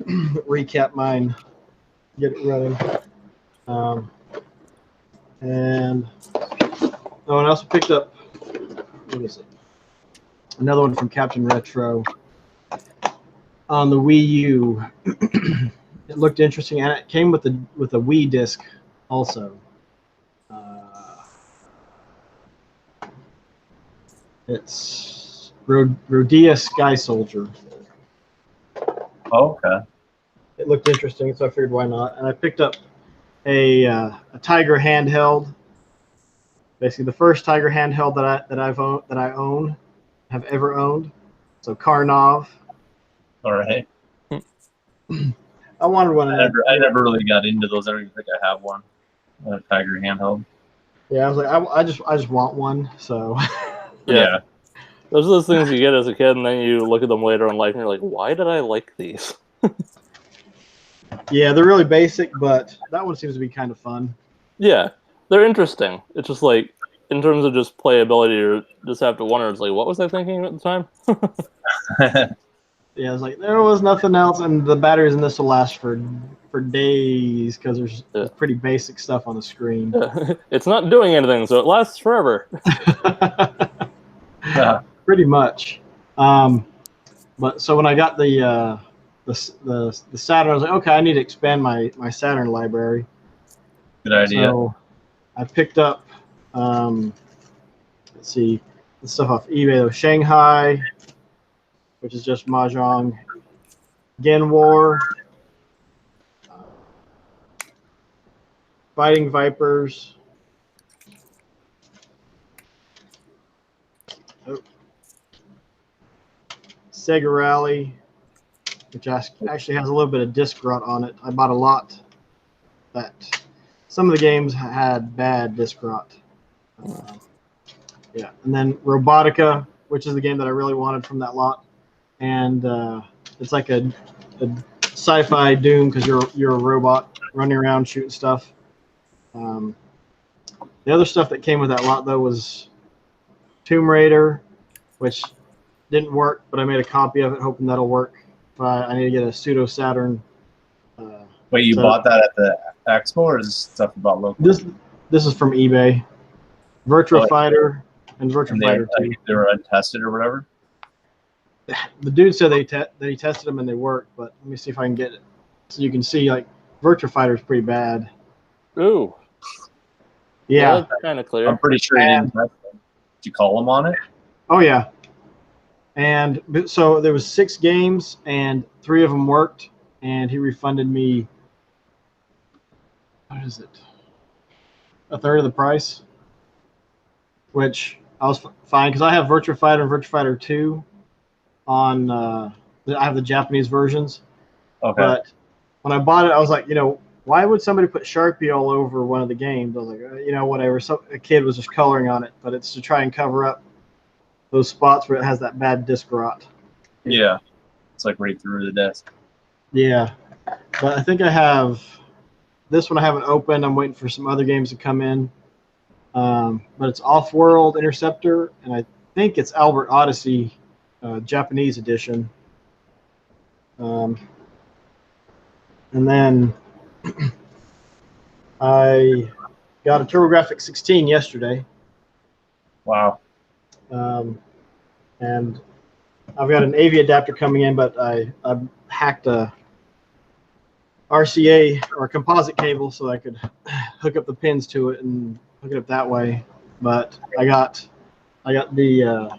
recap mine, get it running. And I also picked up, what is it? Another one from Captain Retro on the Wii U. It looked interesting, and it came with a Wii disc also. It's Rodea Sky Soldier.
Oh, okay.
It looked interesting, so I figured why not. And I picked up a Tiger handheld. Basically, the first Tiger handheld that I have ever owned. So Karnov.
All right.
I wanted one.
I never really got into those. I don't even think I have one. A Tiger handheld.
Yeah, I was like, I just want one. So.
Yeah.
Those are those things you get as a kid, and then you look at them later in life, and you're like, why did I like these?
Yeah, they're really basic, but that one seems to be kind of fun.
Yeah, they're interesting. It's just like, in terms of just playability, you just have to wonder, it's like, what was I thinking at the time?
Yeah, it's like there was nothing else, and the batteries in this will last for days because there's pretty basic stuff on the screen.
It's not doing anything, so it lasts forever.
Pretty much. But so when I got the Saturn, I was like, okay, I need to expand my Saturn library.
Good idea.
So I picked up, let's see, the stuff off eBay. Though Shanghai, which is just Mahjong, Gen War, Fighting Vipers. Sega Rally, which actually has a little bit of disc rot on it. I bought a lot that some of the games had bad disc rot. Yeah, and then Robotica, which is the game that I really wanted from that lot, and it's like a sci-fi Doom because you're a robot running around shooting stuff. The other stuff that came with that lot though was Tomb Raider, which didn't work, but I made a copy of it hoping that'll work. I need to get a pseudo Saturn.
Wait, you bought that at the expo, or is this stuff about local?
This is from eBay. Virtua Fighter and Virtua Fighter 2.
They were untested or whatever?
The dude said that he tested them and they worked, but let me see if I can get it. So you can see, like, Virtua Fighter is pretty bad.
Ooh.
Yeah.
That's kind of clear.
I'm pretty sure you didn't test them. Did you call him on it?
Oh, yeah. And so there was 6 games, and 3 of them worked, and he refunded me, what is it, a third of the price, which I was fine because I have Virtua Fighter and Virtua Fighter 2 on, I have the Japanese versions.
Okay.
But when I bought it, I was like, why would somebody put Sharpie all over one of the games? I was like, whatever. So a kid was just coloring on it, but it's to try and cover up those spots where it has that bad disc rot.
Yeah. It's like right through the disc.
Yeah. But I think I have this one I haven't opened. I'm waiting for some other games to come in. But it's Off-World Interceptor, and I think it's Albert Odyssey Japanese edition. And then I got a TurboGrafx 16 yesterday.
Wow.
And I've got an AV adapter coming in, but I hacked a RCA or composite cable so I could hook up the pins to it and hook it up that way. But I got the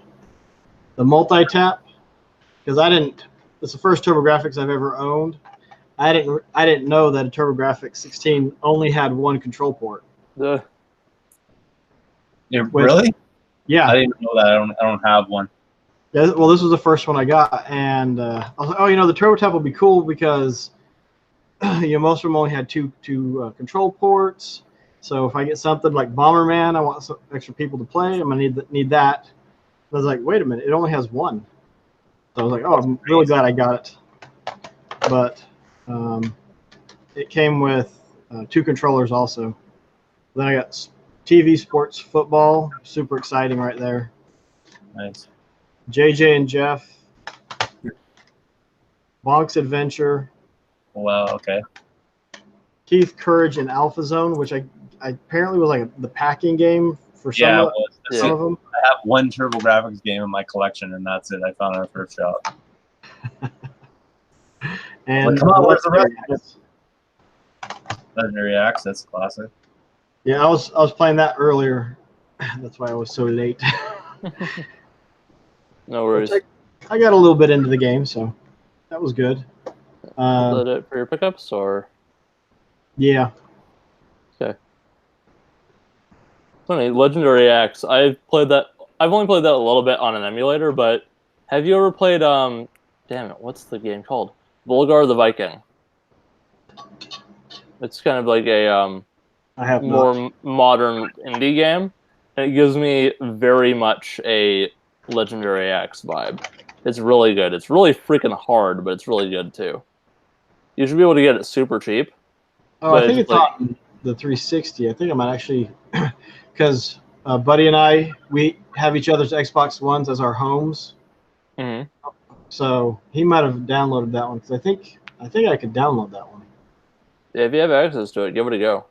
multi-tap because it's the first TurboGrafx I've ever owned. I didn't know that a TurboGrafx 16 only had one control port.
Yeah, really?
Yeah.
I didn't know that. I don't have one.
Yeah, well, this was the first one I got, and I was like, oh, the TurboTap will be cool because most of them only had two control ports. So if I get something like Bomberman, I want some extra people to play. I'm gonna need that. I was like, wait a minute, it only has one. So I was like, oh, I'm really glad I got it. But it came with 2 controllers also. Then I got TV Sports Football, super exciting right there.
Nice.
JJ and Jeff, Bonk's Adventure.
Wow. Okay.
Keith Courage and Alpha Zone, which I apparently was like the packing game for some of them.
I have one TurboGrafx game in my collection, and that's it. I found it at a thrift shop.
And
come on, where's the rest? Legendary Axe, that's classic.
Yeah, I was playing that earlier. That's why I was so late.
No worries.
I got a little bit into the game, so that was good.
Is that it for your pickups, or?
Yeah.
Okay. Funny, Legendary Axe. I've only played that a little bit on an emulator, but have you ever played damn it, what's the game called? Volgar the Viking. It's kind of like a
I have
more modern indie game, and it gives me very much a Legendary Axe vibe. It's really good. It's really freaking hard, but it's really good too. You should be able to get it super cheap.
Oh,
but
I think it's
like,
on the 360. I think I might actually, because Buddy and I, we have each other's Xbox Ones as our homes.
mhm.
So he might have downloaded that one because I think I could download that one.
If you have access to it, give it a go.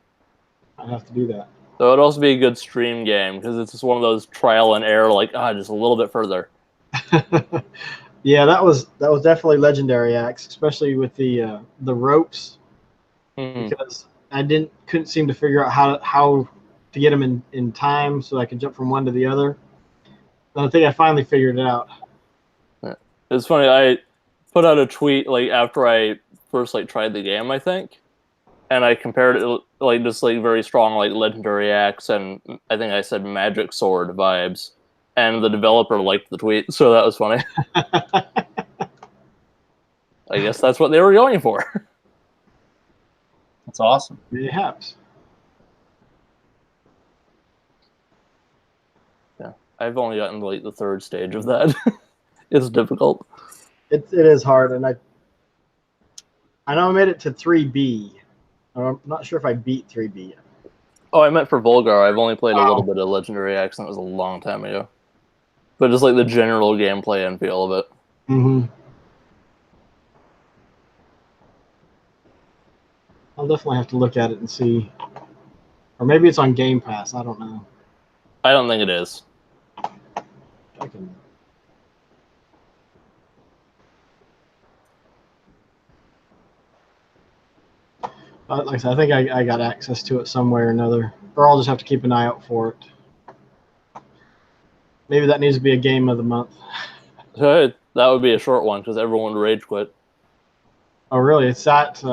I'd have to do that.
So it'd also be a good stream game because it's just one of those trial and error, like just a little bit further.
Yeah, that was definitely Legendary Axe, especially with the ropes, because I couldn't seem to figure out how to get them in time so I could jump from one to the other. And I think I finally figured it out.
It's funny. I put out a tweet like after I first like tried the game, I think, and I compared it like just like very strong like Legendary Axe and I think I said Magic Sword vibes, and the developer liked the tweet, so that was funny. I guess that's what they were going for.
That's awesome.
Perhaps.
Yeah, I've only gotten to like the third stage of that. It's difficult.
It is hard, and I know I made it to 3B. I'm not sure if I beat 3B yet.
Oh, I meant for Volgar. I've only played a little bit of Legendary Axe, and it was a long time ago. But just like the general gameplay and feel of it.
Mm-hmm. I'll definitely have to look at it and see. Or maybe it's on Game Pass. I don't know.
I don't think it is.
I can. Like I said, I think I got access to it somewhere or another. Or I'll just have to keep an eye out for it. Maybe that needs to be a game of the month.
That would be a short one because everyone would rage quit.
Oh, really? It's that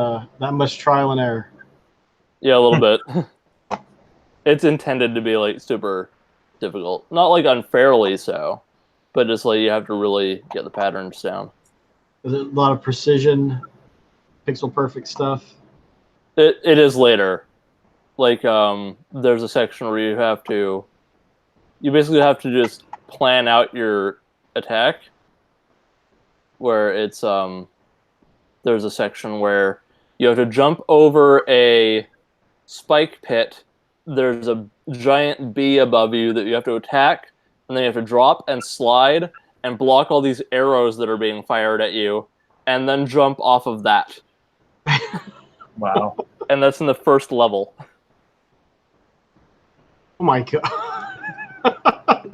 much trial and error.
Yeah, a little bit. It's intended to be like super difficult. Not like unfairly so, but just like you have to really get the patterns down.
Is it a lot of precision, pixel perfect stuff?
It is later. Like there's a section where you basically have to just plan out your attack, where it's there's a section where you have to jump over a spike pit. There's a giant bee above you that you have to attack, and then you have to drop and slide and block all these arrows that are being fired at you, and then jump off of that.
Wow.
And that's in the first level.
Oh my god.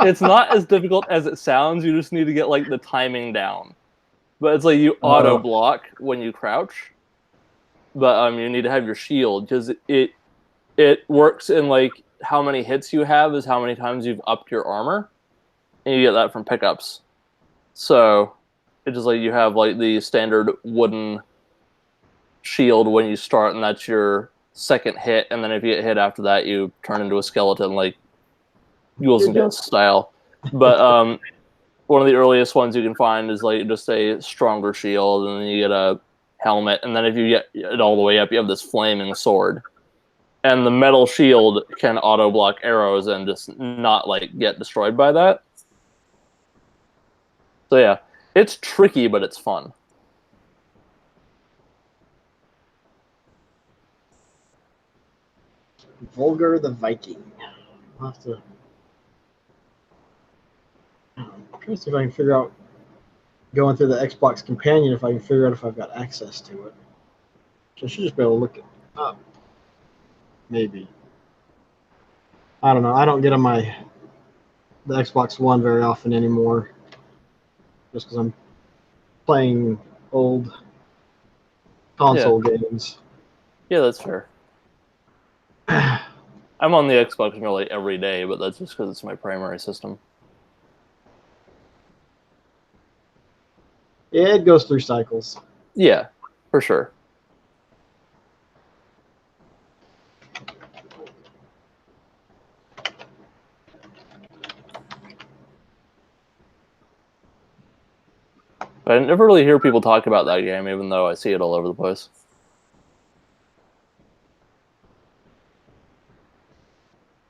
It's not as difficult as it sounds. You just need to get like the timing down. But it's like you auto block when you crouch. But you need to have your shield because it works in like how many hits you have is how many times you've upped your armor, and you get that from pickups. So it's just like you have like the standard wooden shield when you start, and that's your second hit, and then if you get hit after that, you turn into a skeleton like Ghouls and Ghosts style. But one of the earliest ones you can find is like just a stronger shield, and then you get a helmet, and then if you get it all the way up, you have this flaming sword. And the metal shield can auto block arrows and just not like get destroyed by that. So yeah, it's tricky, but it's fun.
Vulgar the Viking. I'll have to. I'm trying to see if I can figure out going through the Xbox Companion if I can figure out if I've got access to it. So I should just be able to look it up. Maybe. I don't know. I don't get on the Xbox One very often anymore. Just because I'm playing old console games.
Yeah, that's fair. I'm on the Xbox nearly every day, but that's just because it's my primary system.
Yeah, it goes through cycles.
Yeah, for sure. But I never really hear people talk about that game, even though I see it all over the place.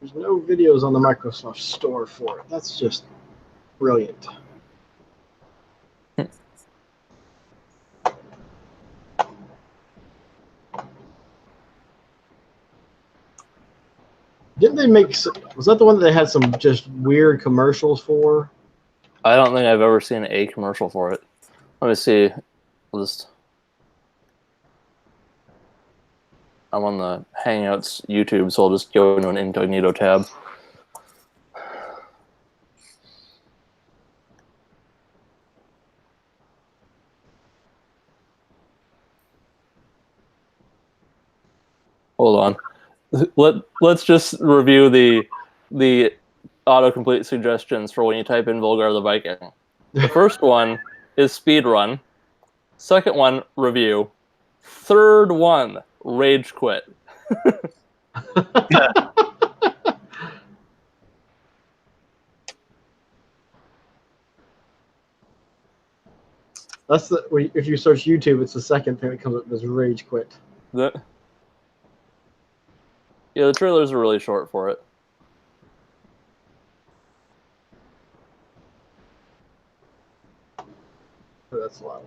There's no videos on the Microsoft Store for it. That's just brilliant. Didn't they make? Was that the one that they had some just weird commercials for?
I don't think I've ever seen a commercial for it. Let me see. I'm on the Hangouts YouTube, so I'll just go into an incognito tab. Hold on. Let's just review the autocomplete suggestions for when you type in Volgar the Viking. The first one is speedrun. Second one, review. Third one, rage quit.
That's if you search YouTube, it's the second thing that comes up as rage quit.
Yeah, the trailers are really short for it.
Oh, that's loud.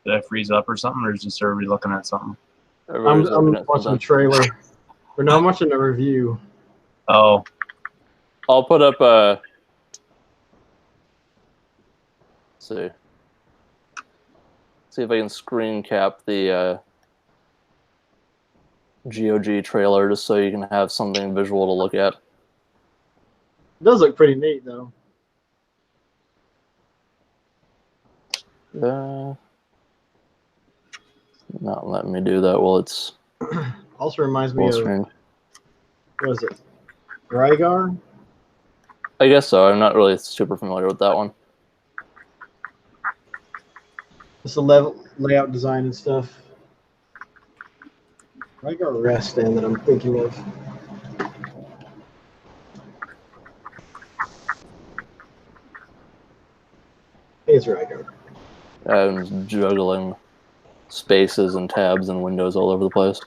Did I freeze up or something, or is just everybody looking at something?
I'm watching the trailer. Or no, I'm watching the review.
Oh.
I'll put up a... see if I can screen cap the GOG trailer just so you can have something visual to look at.
It does look pretty neat, though.
Not letting me do that while it's...
Also reminds me of...
screen.
What is it? Rygar?
I guess so. I'm not really super familiar with that one.
It's the layout design and stuff. Rygar Rest End that I'm thinking of. It's Rygar.
I'm juggling spaces and tabs and windows all over the place.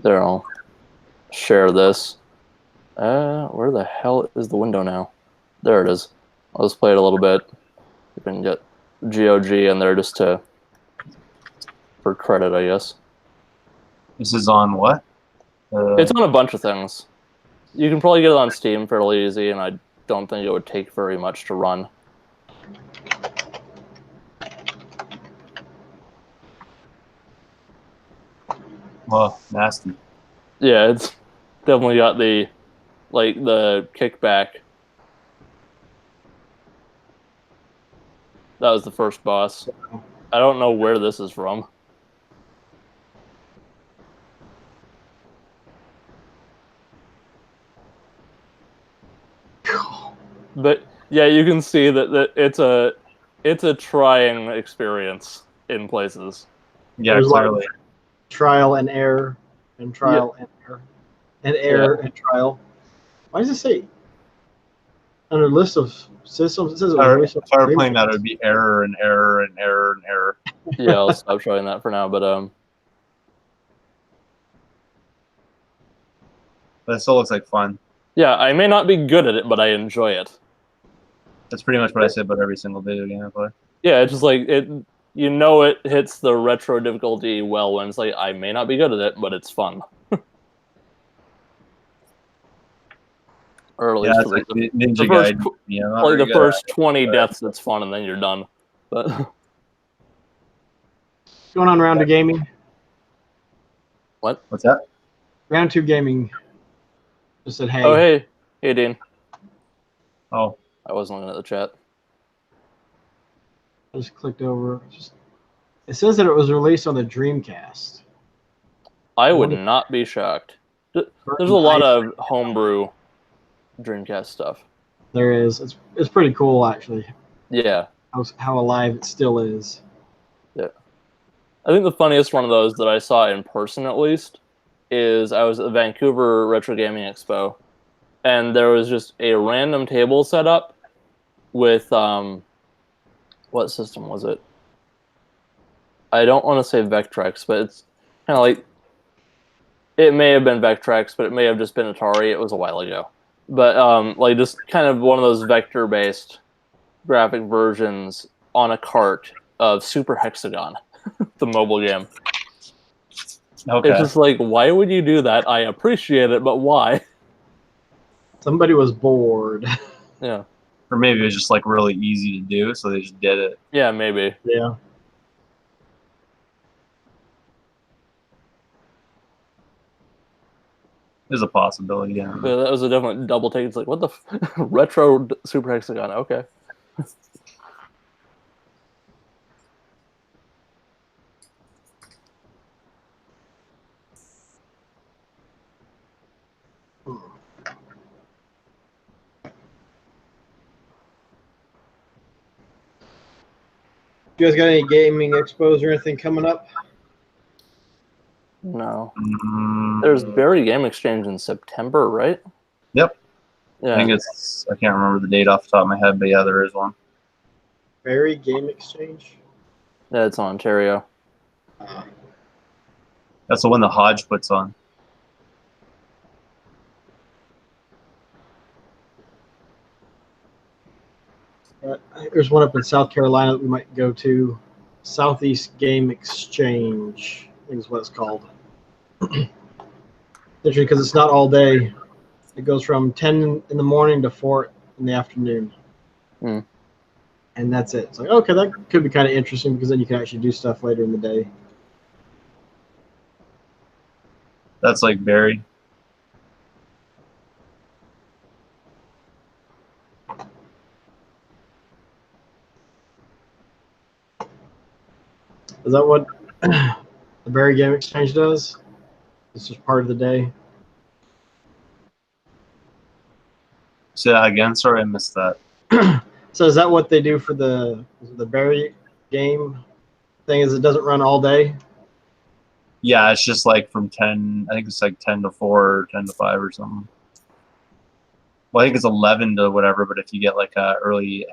There, I'll share this. Where the hell is the window now? There it is. I'll just play it a little bit. You can get GOG in there just for credit, I guess.
This is on what?
It's on a bunch of things. You can probably get it on Steam fairly easy, and I don't think it would take very much to run.
Well, nasty.
Yeah, it's definitely got the kickback. That was the first boss. I don't know where this is from. But yeah, you can see that it's a trying experience in places.
Yeah,
There's
clearly.
Trial and error, and trial and error, and error and trial. Why does it say under list of systems? It says it was
If I were playing that, it would be error and error and error and error.
Yeah, I'll stop showing that for now. But
it still looks like fun.
yeah, I may not be good at it, but I enjoy it.
That's pretty much what I say about every single video game I play.
Yeah, it's just like it. You know, it hits the retro difficulty well when it's like I may not be good at it, but it's fun. Or at least for
like
the
Ninja
first,
Guide. Yeah,
like the first 20 deaths, it's fun, and then you're done. But
going on round 2 gaming.
what?
What's that?
Round 2 gaming. Just said hey.
Oh hey Dean.
Oh,
I wasn't looking at the chat.
I just clicked over. It says that it was released on the Dreamcast.
I would not be shocked. There's a lot of homebrew Dreamcast stuff.
There is. It's pretty cool, actually.
Yeah.
How alive it still is.
Yeah. I think the funniest one of those that I saw in person, at least, is I was at the Vancouver Retro Gaming Expo, and there was just a random table set up with what system was it? I don't want to say Vectrex, but it's kind of like it may have been Vectrex, but it may have just been Atari. It was a while ago, but like just kind of one of those vector-based graphic versions on a cart of Super Hexagon, the mobile game.
Okay.
It's just like, why would you do that? I appreciate it, but why?
Somebody was bored.
Yeah.
Or maybe it was just like really easy to do, so they just did it.
Yeah, maybe.
Yeah.
There's a possibility, yeah.
But that was a definite double take. It's like, what the retro Super Hexagon? Okay.
You guys got any gaming expos or anything coming up?
No.
Mm,
There's Barry Game Exchange in September, right?
Yep.
Yeah.
I think it's, I can't remember the date off the top of my head, but yeah, there is one.
Barry Game Exchange?
Yeah, it's in Ontario.
That's the one that Hodge puts on.
There's one up in South Carolina that we might go to. Southeast Game Exchange, I think is what it's called. Interesting because it's not all day. It goes from 10 in the morning to 4 in the afternoon.
Hmm.
And that's it. It's like, okay, that could be kind of interesting because then you can actually do stuff later in the day.
That's like Barry.
Is that what the Barry Game Exchange does? It's just part of the day.
Say that again. Sorry, I missed that.
So is that what they do for the Barry game thing? Is it doesn't run all day?
Yeah, it's just like from 10, I think it's like 10 to 4 or 10 to 5 or something. Well, I think it's 11 to whatever, but if you get like a early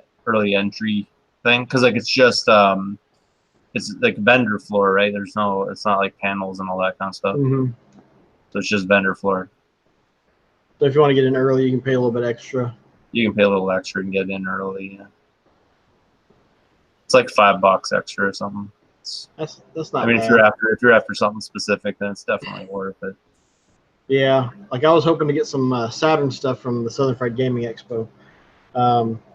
entry thing, because like it's just it's like vendor floor, right? There's no, it's not like panels and all that kind of stuff.
Mm-hmm.
So it's just vendor floor.
So if you want to get in early, you can pay a little bit extra.
You can pay a little extra and get in early. Yeah. It's like $5 extra or something.
That's not
I mean,
bad.
if you're after something specific, then it's definitely worth it.
Yeah, like I was hoping to get some Saturn stuff from the Southern Fried Gaming Expo.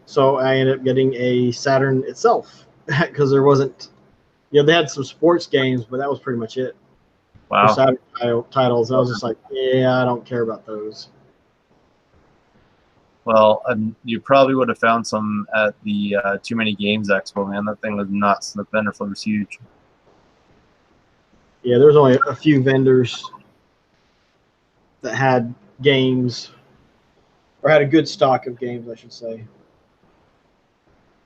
So I ended up getting a Saturn itself because there wasn't, they had some sports games, but that was pretty much it.
Wow.
For Saturn titles. I was just like, yeah, I don't care about those.
Well, you probably would have found some at the Too Many Games Expo, man. That thing was nuts. The vendor floor was huge.
Yeah, there was only a few vendors that had games, or had a good stock of games, I should say.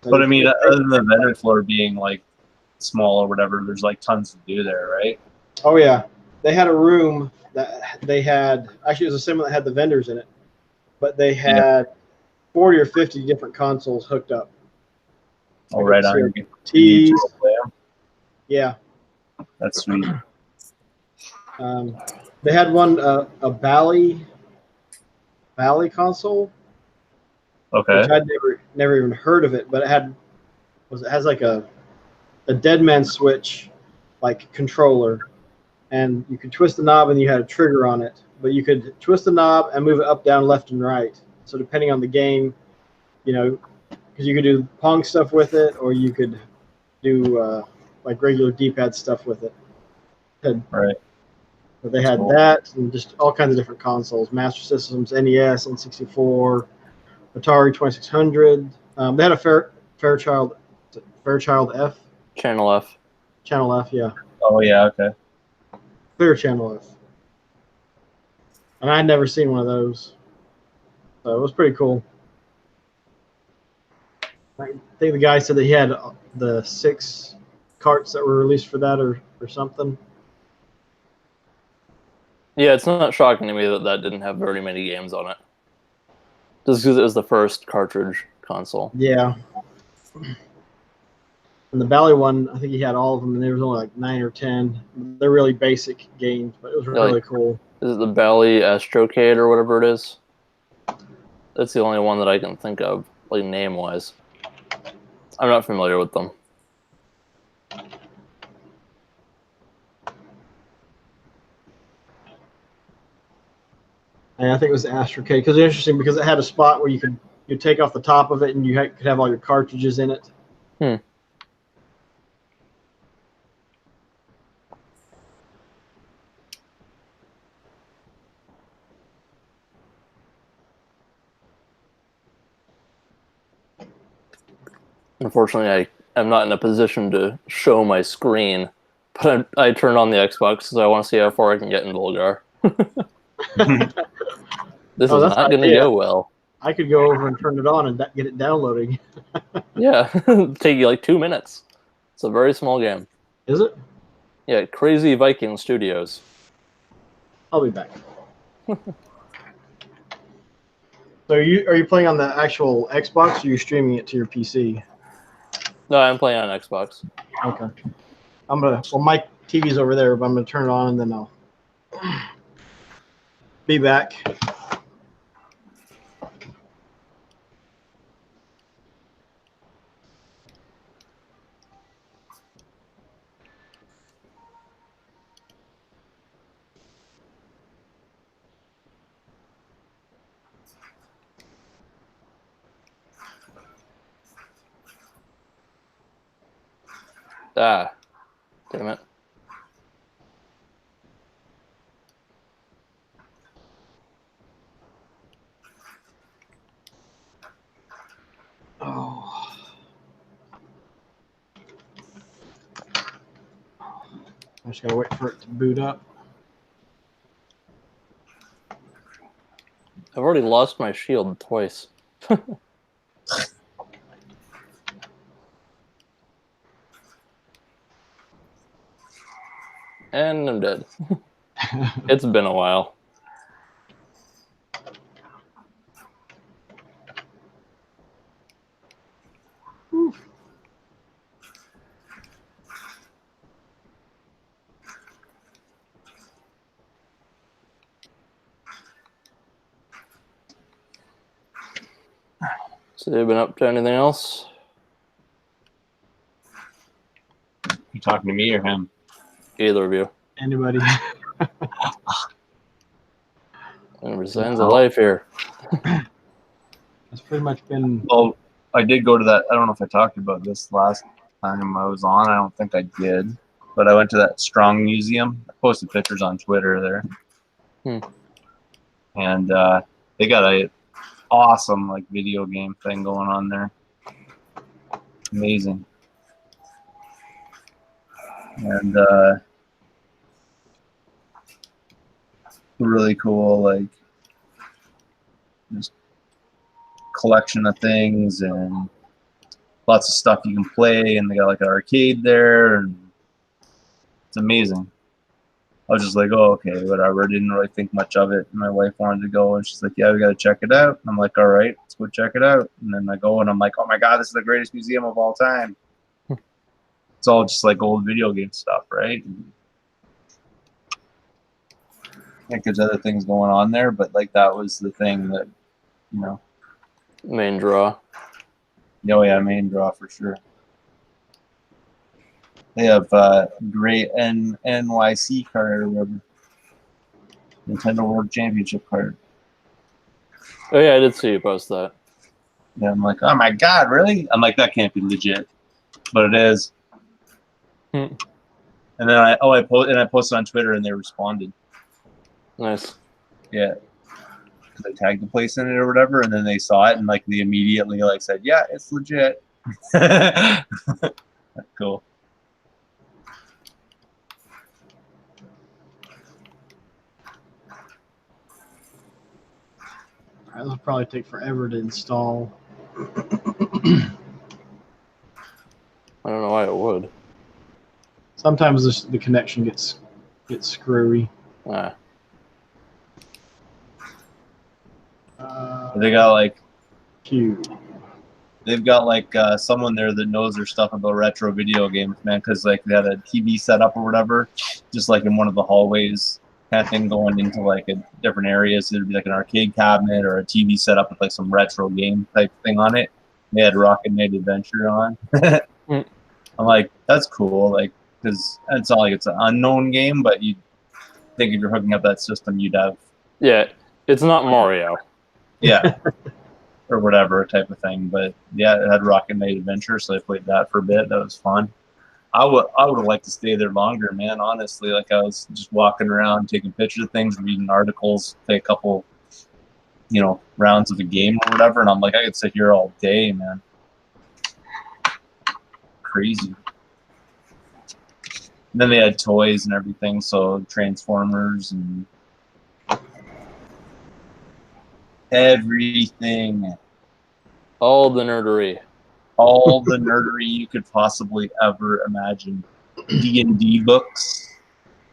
But I mean, other than the vendor floor being like small or whatever, there's like tons to do there, right?
Oh yeah, they had a room that they had. Actually, it was a similar that had the vendors in it, but they had 40 or 50 different consoles hooked up.
Oh, right on your
TVs. Yeah,
that's sweet.
They had one a Bally console.
Okay.
Which I'd never even heard of it, but it has like a dead man switch like controller, and you could twist the knob and you had a trigger on it, but you could twist the knob and move it up, down, left, and right. So depending on the game, because you could do Pong stuff with it, or you could do like regular D-pad stuff with it.
Right.
But they had that and just all kinds of different consoles, Master Systems, NES, N64, Atari 2600. They had a Fairchild F.
Channel F.
Channel F, yeah.
Oh yeah, okay.
Clear Channel F. And I'd never seen one of those. So it was pretty cool. I think the guy said that he had the 6 carts that were released for that or something.
Yeah, it's not shocking to me that that didn't have very many games on it. Just because it was the first cartridge console.
Yeah. And the Bally one, I think he had all of them, and there was only like 9 or 10. They're really basic games, but it was really cool.
Is it the Bally Astrocade or whatever it is? That's the only one that I can think of, like name-wise. I'm not familiar with them.
And I think it was the Astrocade because it's interesting because it had a spot where you take off the top of it and you could have all your cartridges in it.
Hmm. Unfortunately, I'm not in a position to show my screen, but I turned on the Xbox because I want to see how far I can get in Volgar. This is not going to go well.
I could go over and turn it on and get it downloading.
Yeah, take you like 2 minutes. It's a very small game.
Is it?
Yeah, Crazy Viking Studios.
I'll be back. So are you playing on the actual Xbox or are you streaming it to your PC?
No, I'm playing on Xbox.
Okay. Well, my TV's over there, but I'm gonna turn it on and then I'll be back.
Ah, damn it.
Oh. I just gotta wait for it to boot up.
I've already lost my shield twice. And I'm dead. It's been a while. So you've been up to anything else?
You talking to me or him?
Either of you.
Anybody?
There signs of life here.
It's pretty much been.
Well, I did go to that. I don't know if I talked about this last time I was on. I don't think I did. But I went to that Strong Museum. I posted pictures on Twitter there. And they got a awesome like video game thing going on there. Amazing. And really cool, like just collection of things and lots of stuff you can play, and they got like an arcade there, and it's amazing. I was just like, oh, okay, whatever. I didn't really think much of it. My wife wanted to go, and she's like, yeah, we got to check it out. And I'm like, all right, let's go check it out. And then I go, and I'm like, oh my God, this is the greatest museum of all time. It's all just like old video game stuff, right? I think there's other things going on there, but like that was the thing that, you know.
Main draw.
Oh yeah, main draw for sure. They have great NYC card or whatever. Nintendo World Championship card.
Oh yeah, I did see you post that.
Yeah, I'm like, oh my God, really? I'm like, that can't be legit, but it is. And then I posted on Twitter and they responded.
Nice.
Yeah, because I tagged the place in it or whatever, and then they saw it and like they immediately like said, yeah, it's legit. Cool.
It'll probably take forever to install.
I don't know why it would.
Sometimes the connection gets screwy.
They got like
Q.
they've got like someone there that knows their stuff about retro video games, man. Because like they had a TV set up or whatever, just like in one of the hallways, kind of thing going into like a different area. So there'd be like an arcade cabinet or a TV set up with like some retro game type thing on it. They had Rocket Knight Adventure on. I'm like, that's cool, like because it's not like it's an unknown game, but you think if you're hooking up that system, you'd have
it's not Mario.
Yeah. Or whatever type of thing. But yeah, it had Rocket Knight Adventure, so I played that for a bit. That was fun. I would have liked to stay there longer, man, honestly. Like I was just walking around, taking pictures of things, reading articles, play a couple, rounds of the game or whatever, and I'm like, I could sit here all day, man. Crazy. And then they had toys and everything, so Transformers and everything.
All the nerdery.
All the nerdery you could possibly ever imagine. D&D books,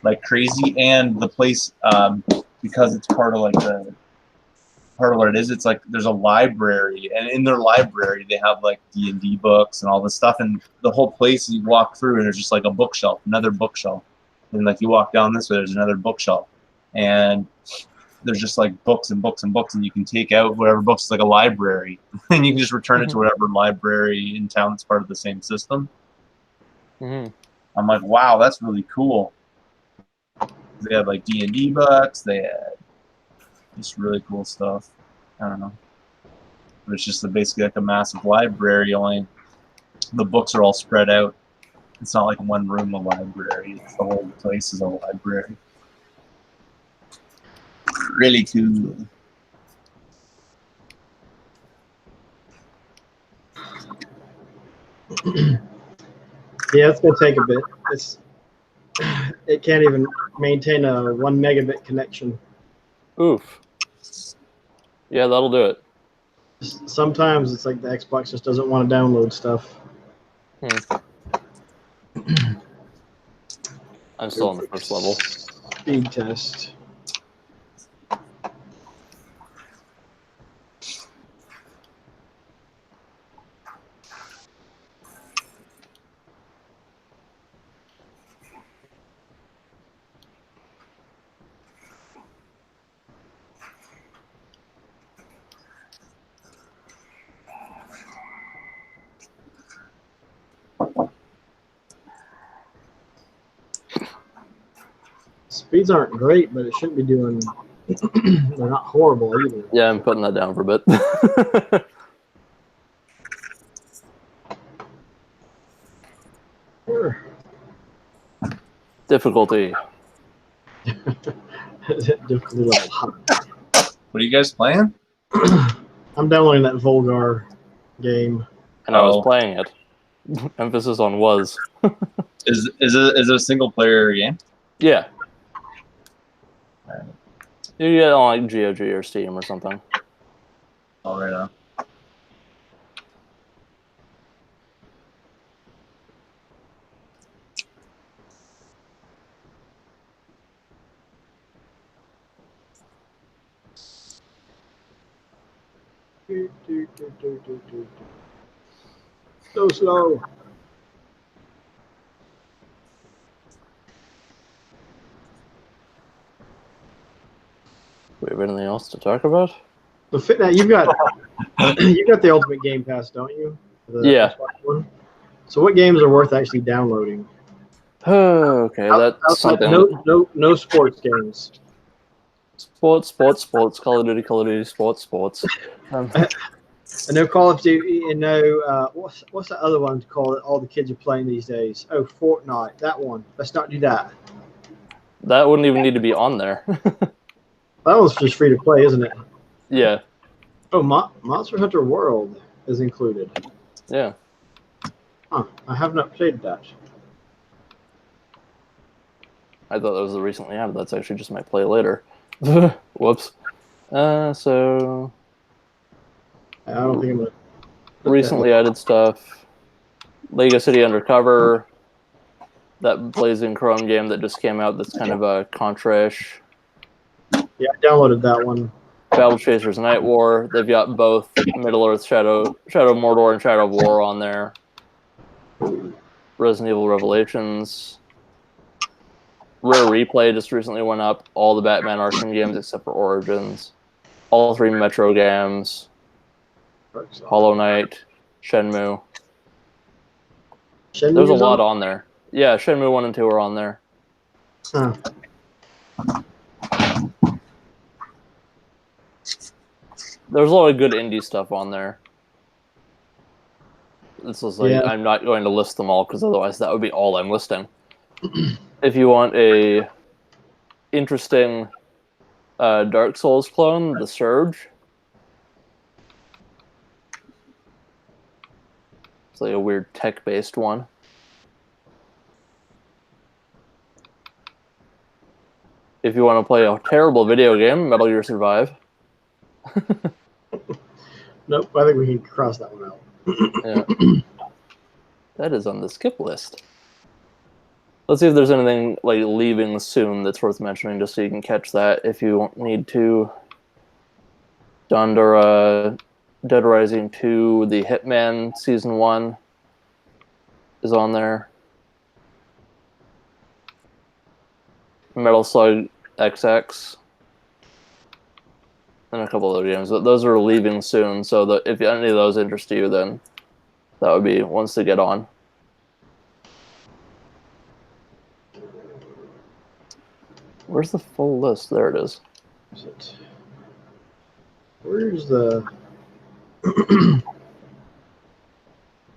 like crazy, and the place, because it's part of what it is. It's like there's a library, and in their library they have like D&D books and all this stuff, and the whole place you walk through and there's just like a bookshelf, another bookshelf, and like you walk down this way, there's another bookshelf, and there's just like books and books and books, and you can take out whatever books. It's like a library, and you can just return it to whatever library in town that's part of the same system. I'm like, wow, that's really cool. They had like D&D books. They had just really cool stuff. I don't know. But it's just basically like a massive library. Only the books are all spread out. It's not like one room a library. It's the whole place is a library. Really cool.
Yeah, it's gonna take a bit. It can't even maintain a 1 megabit connection.
Oof. Yeah, that'll do it.
Sometimes it's like the Xbox just doesn't want to download stuff.
I'm still on the first level.
Speed test. Speeds aren't great, but it shouldn't be doing. They're not horrible either.
Yeah, I'm putting that down for a bit.
Sure.
Difficulty.
Difficulty level high.
What are you guys playing?
I'm downloading that Volgar game.
And I was playing it. Emphasis on was.
Is it a single player game?
Yeah. You get it on like GOG or Steam or something.
Oh, right on.
So slow.
We have anything else to talk about?
Now you've got the Ultimate Game Pass, don't you?
Yeah.
One. So what games are worth actually downloading?
Okay, that's something.
No sports games.
Sports, Call of Duty, sports.
I know Call of Duty, and no, what's that other one called that all the kids are playing these days? Oh, Fortnite, that one. Let's not do that.
That wouldn't even need to be on there.
That one's just free to play, isn't it?
Yeah.
Oh, Monster Hunter World is included.
Yeah.
Huh, I haven't updated that.
I thought that was the recently added. That's actually just my play later. Whoops. So
I don't think I'm gonna.
recently added stuff. Lego City Undercover. that Blazing Chrome game that just came out. That's kind of a Contra-ish.
Yeah, I downloaded that one.
Battle Chasers Night War. They've got both Middle-earth Shadow of Mordor and Shadow of War on there. Resident Evil Revelations. Rare Replay just recently went up. All the Batman Arkham games except for Origins. All 3 Metro games. Hollow Knight. Shenmue. There's a lot on there. Yeah, Shenmue 1 and 2 are on there.
Huh.
There's a lot of good indie stuff on there. This is like, I'm not going to list them all because otherwise that would be all I'm listing. If you want a interesting Dark Souls clone, The Surge. It's like a weird tech-based one. If you want to play a terrible video game, Metal Gear Survive.
Nope, I think we can cross that one out.
Yeah. That is on the skip list. Let's see if there's anything like leaving soon that's worth mentioning, just so you can catch that if you need to. Dandara, Dead Rising 2, the Hitman Season 1 is on there. Metal Slug XX. And a couple other games, but those are leaving soon, so if any of those interest you, then that would be ones to get on. Where's the full list? There it is.
Where's the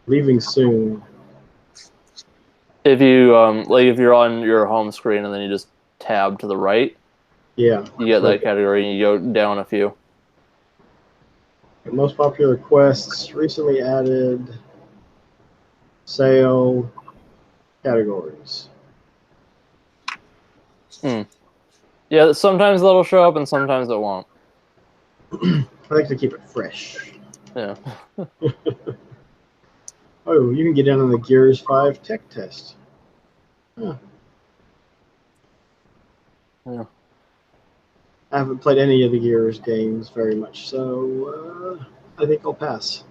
leaving soon?
If you like, if you're on your home screen and then you just tab to the right,
yeah,
you get that category and you go down a few.
Most popular quests recently added sale categories.
Yeah, sometimes that'll show up and sometimes it won't.
I like to keep it fresh.
Yeah.
Oh, you can get in on the Gears 5 tech test. Huh.
Yeah.
I haven't played any of the Gears games very much, so I think I'll pass.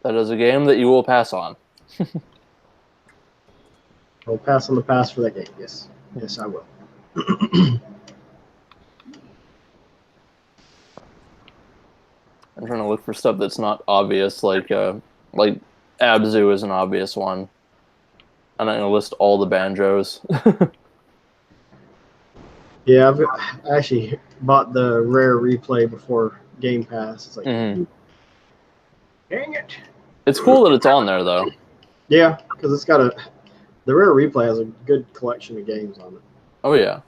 That is a game that you will pass on.
I'll pass on the pass for that game, yes. Yes, I will.
I'm trying to look for stuff that's not obvious, like Abzu is an obvious one. I'm not going to list all the banjos.
Yeah, I actually bought the Rare Replay before Game Pass. It's like, dang it.
It's cool that it's on there, though.
Yeah, because it's got the Rare Replay has a good collection of games on it.
Oh, yeah.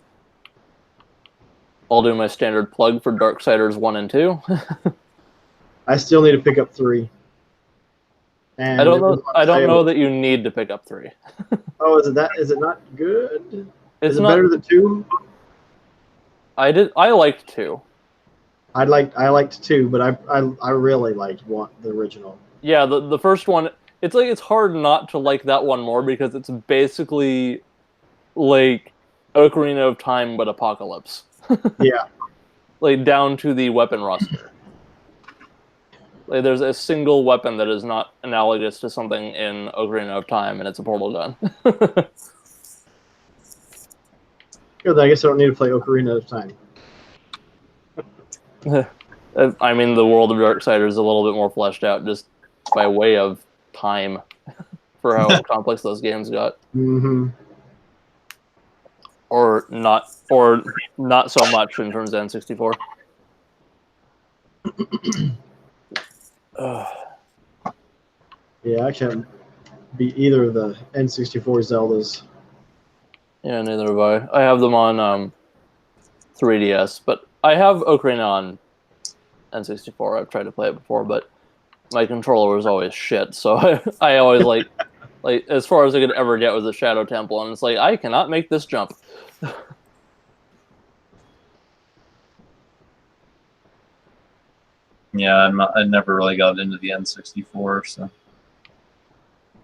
I'll do my standard plug for Darksiders 1 and 2.
I still need to pick up 3. And
I don't know that you need to pick up 3.
Oh, is it not good?
Is
it better than 2?
I liked 2.
I liked 2, but I really liked the original.
Yeah, the first one, it's hard not to like that one more because it's basically like Ocarina of Time but Apocalypse.
Yeah.
Like down to the weapon roster. Like there's a single weapon that is not analogous to something in Ocarina of Time, and it's a portal gun.
Good, I guess I don't need to play Ocarina of Time.
I mean, the world of Darksiders is a little bit more fleshed out just by way of time for how complex those games got.
Mm-hmm.
Or not so much in terms of N64.
Yeah, I can't beat either of the N64 Zeldas.
Yeah, neither have I. I have them on 3DS, but I have Ocarina on N64. I've tried to play it before, but my controller was always shit, so I always like as far as I could ever get was the Shadow Temple, and it's like, I cannot make this jump.
Yeah, I never really got into the N64, so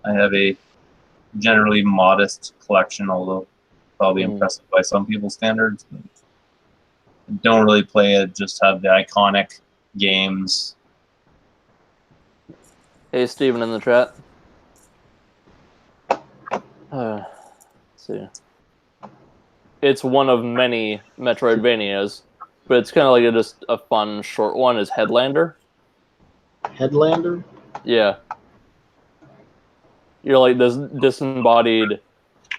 I have a generally modest collection, although probably impressive by some people's standards. But don't really play it, just have the iconic games.
Hey, Steven in the chat. Let's see. It's one of many Metroidvanias, but it's kind of like just a fun short one. Is Headlander?
Headlander?
Yeah. You're like this disembodied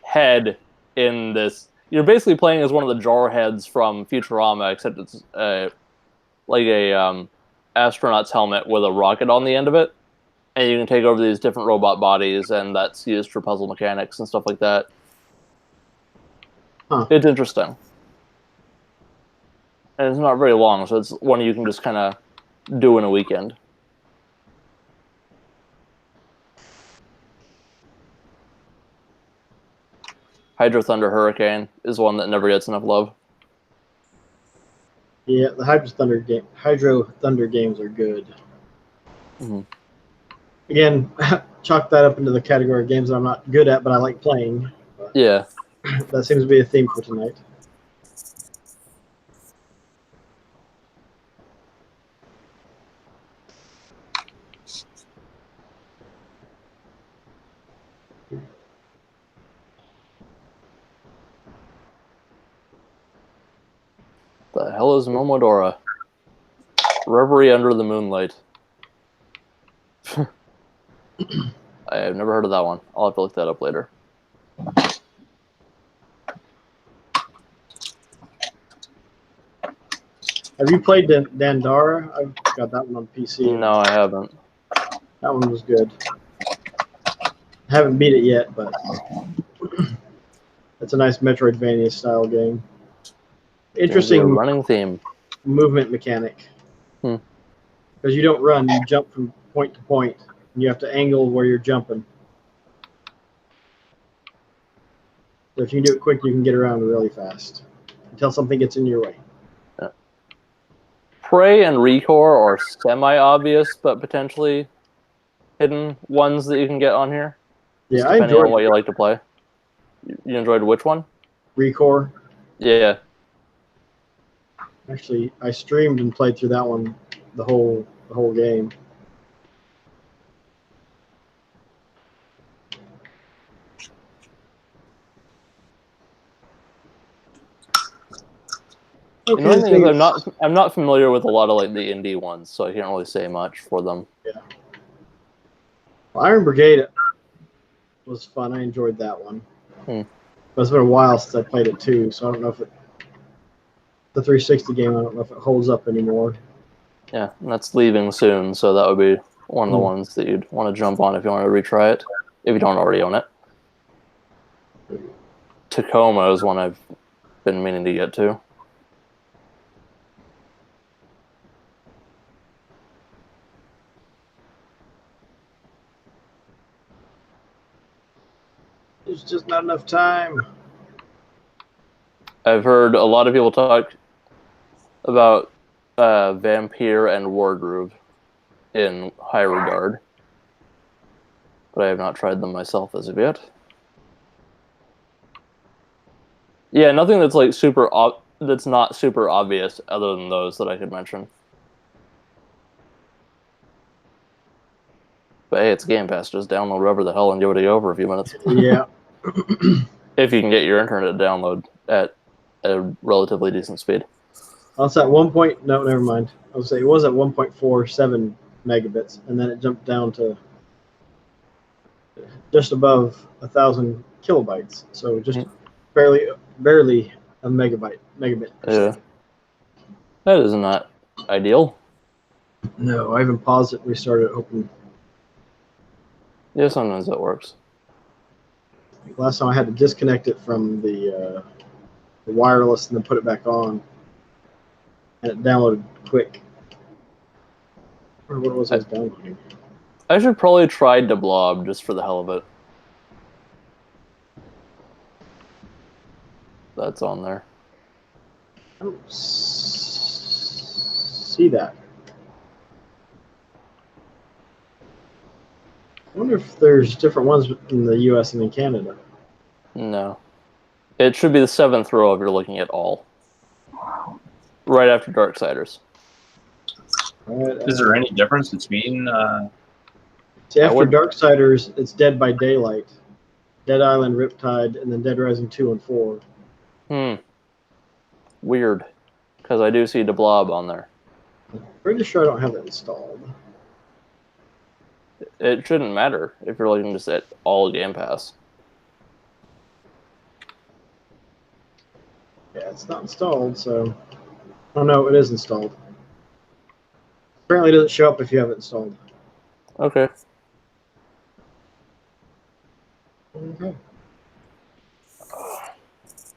head in this. You're basically playing as one of the jarheads from Futurama, except it's like a astronaut's helmet with a rocket on the end of it, and you can take over these different robot bodies, and that's used for puzzle mechanics and stuff like that.
Huh.
It's interesting. And it's not very long, so it's one you can just kind of do in a weekend. Hydro Thunder Hurricane is one that never gets enough love.
Yeah, the Hydro Thunder games are good.
Mm-hmm.
Again, chalk that up into the category of games that I'm not good at, but I like playing. But
Yeah.
that seems to be a theme for tonight.
The hell is Momodora? Reverie Under the Moonlight. I have never heard of that one. I'll have to look that up later.
Have you played Dandara? I've got that one on PC.
No, I haven't.
That one was good. I haven't beat it yet, but it's a nice Metroidvania style game. Interesting
running theme.
Movement mechanic. Because you don't run, you jump from point to point, and you have to angle where you're jumping. So if you can do it quick, you can get around really fast until something gets in your way.
Prey and Recore are semi-obvious, but potentially hidden ones that you can get on here.
Yeah,
just
I
depending
enjoyed
on what you like to play. You enjoyed which one?
Recore.
Yeah.
Actually, I streamed and played through that one, the whole game.
Okay, the thing is, I'm not familiar with a lot of like the indie ones, so I can't really say much for them.
Yeah. Well, Iron Brigade was fun. I enjoyed that one. But it's been a while since I played it too, so I don't know if the 360 game, I don't know if it holds up anymore.
Yeah, and that's leaving soon, so that would be one of the ones that you'd want to jump on if you want to retry it, if you don't already own it. Tacoma is one I've been meaning to get to.
There's just not enough time.
I've heard a lot of people talk about Vampire and Wargroove in high regard, but I have not tried them myself as of yet. Yeah, nothing that's like that's not super obvious other than those that I could mention. But hey, it's Game Pass. Just download whatever the hell and give it a go for a few minutes.
Yeah.
If you can get your internet to download at a relatively decent speed.
Well, it's at one point. No, never mind. I was say it was at 1.47 megabits, and then it jumped down to just above 1,000 kilobytes. So just barely a megabit per second.
That is not ideal.
No, I even paused it and restarted it, hoping.
Yeah, sometimes that works.
Last time I had to disconnect it from the wireless and then put it back on, and it downloaded quick. Or what was I downloading?
I should probably try Deblob just for the hell of it. That's on there.
I don't see that. I wonder if there's different ones in the U.S. and in Canada.
No. It should be the 7th row if you're looking at all. Right after Darksiders.
Right,
Is there any difference between?
See, after Darksiders, it's Dead by Daylight, Dead Island, Riptide, and then Dead Rising 2 and 4.
Weird. Because I do see the Blob on there.
I'm pretty sure I don't have that installed.
It shouldn't matter if you're looking just at all Game Pass.
Yeah, it's not installed, so... Oh, no, it is installed. Apparently it doesn't show up if you have it installed.
Okay.
Okay.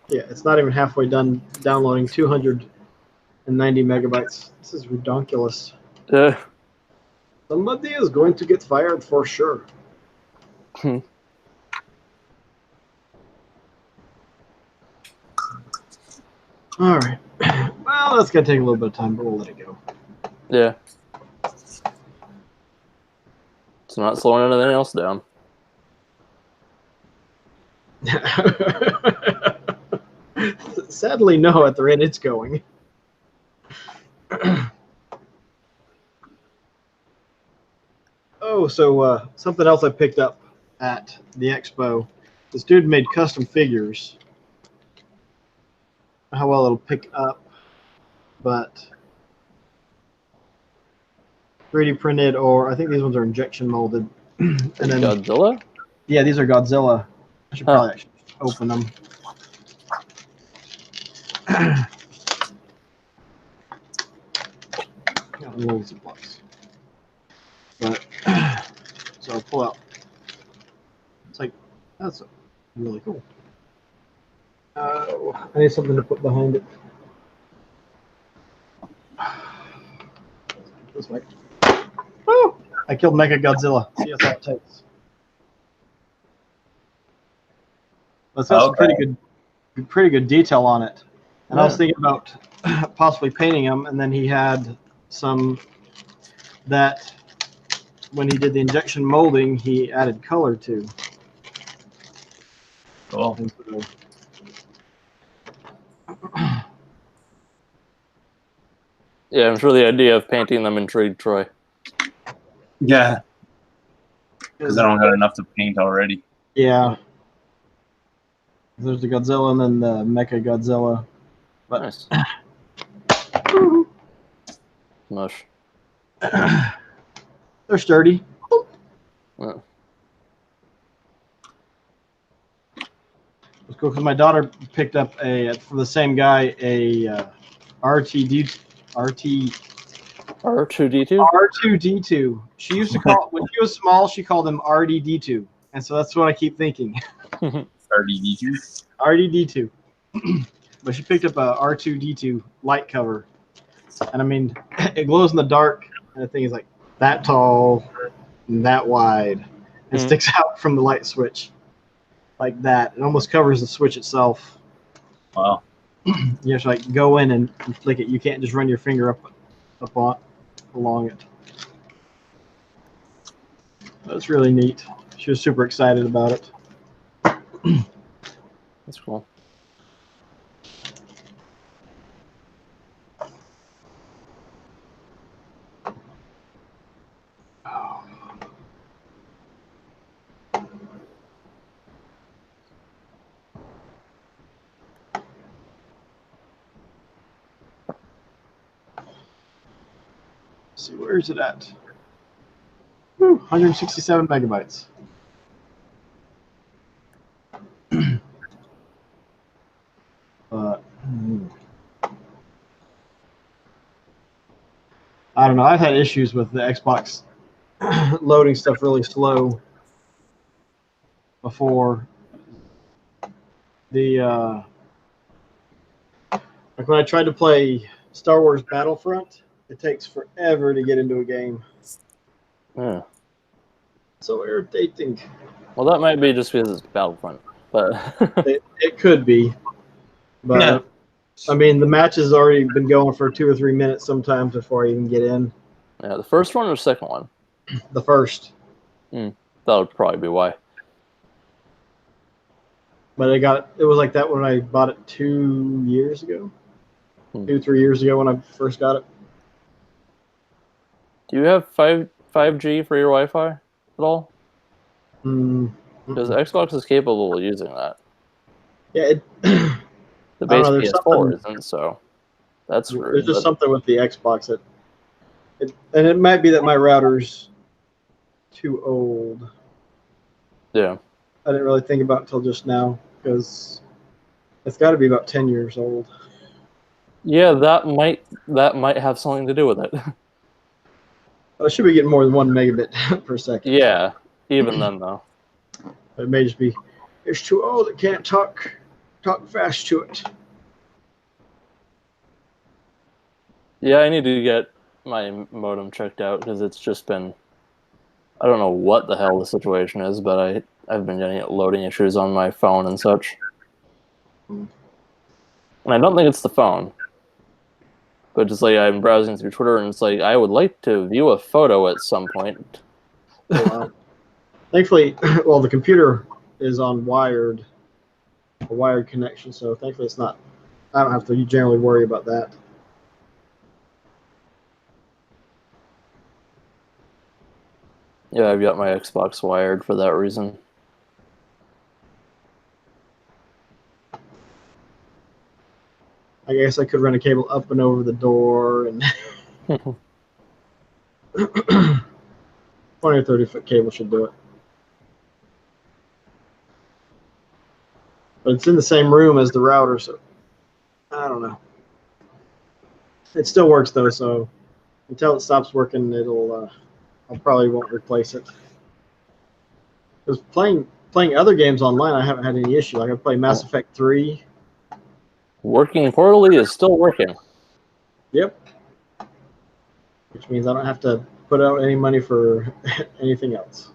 Yeah, it's not even halfway done downloading 290 megabytes. This is ridiculous. Somebody is going to get fired for sure. All right. Well, that's going to take a little bit of time, but we'll let it go.
Yeah. It's not slowing anything else down.
Sadly, no, at the rate it's going. Oh, so something else I picked up at the expo. This dude made custom figures. How well it'll pick up, but 3D printed, or I think these ones are injection molded. And then
Godzilla?
Yeah, these are Godzilla. I should probably actually open them. Got loads of bucks. But so I'll pull out. It's like that's really cool. I need something to put behind it. This way. Woo! I killed Mecha Godzilla. See what that takes. But it's got some pretty good detail on it. And I was thinking about possibly painting him, and then he had some that when he did the injection molding, he added color to.
Cool.
So,
Yeah, I'm sure the idea of painting them intrigued Troy.
Yeah. Because I don't have enough to paint already.
Yeah. There's the Godzilla and then the Mecha Godzilla. But
Nice. Mush.
They're sturdy.
Oh.
It's cool because my daughter picked up from the same guy a R2D2. She used to call when she was small. She called him RDD2, and so that's what I keep thinking.
RDD2.
RDD2. But she picked up a R2D2 light cover, and I mean, it glows in the dark, and the thing is like that tall and that wide, and sticks out from the light switch like that. It almost covers the switch itself.
Wow.
You have to like go in and flick it. You can't just run your finger up along it. That's really neat. She was super excited about it.
That's cool.
Let's see, where is it at? 167 megabytes. I don't know. I've had issues with the Xbox loading stuff really slow before. Like when I tried to play Star Wars Battlefront, it takes forever to get into a game.
Yeah.
So irritating.
Well, that might be just because it's Battlefront, but
it could be. But
Yeah.
I mean, the match has already been going for 2 or 3 minutes sometimes before I even get in.
yeah, the first one or second one?
The first.
The That would probably be why.
But it was like that when I bought it 2 years ago. 2-3 years ago when I first got it.
Do you have 5G for your Wi-Fi at all? Because Xbox is capable of using that.
Yeah,
The base
know,
PS4 isn't, so that's screwed.
There's just something with the Xbox and it might be that my router's too old.
Yeah.
I didn't really think about it until just now because it's got to be about 10 years old.
Yeah, that might have something to do with it.
I should be getting more than 1 megabit per second.
Yeah, even then though.
It may just be it's too old. It can't talk fast to it.
Yeah, I need to get my modem checked out because it's just been, I don't know what the hell the situation is, but I've been getting loading issues on my phone and such. And I don't think it's the phone. But just like I'm browsing through Twitter and it's like I would like to view a photo at some point.
Oh, wow. Thankfully, well, the computer is on a wired connection, so thankfully it's not. I don't have to generally worry about that.
Yeah, I've got my Xbox wired for that reason.
I guess I could run a cable up and over the door and 20 or 30-foot cable should do it. But it's in the same room as the router, so I don't know. It still works though, so until it stops working, I probably won't replace it. Because playing other games online, I haven't had any issue. Like I play Mass Effect 3.
Working poorly is still working.
Yep. Which means I don't have to put out any money for anything else.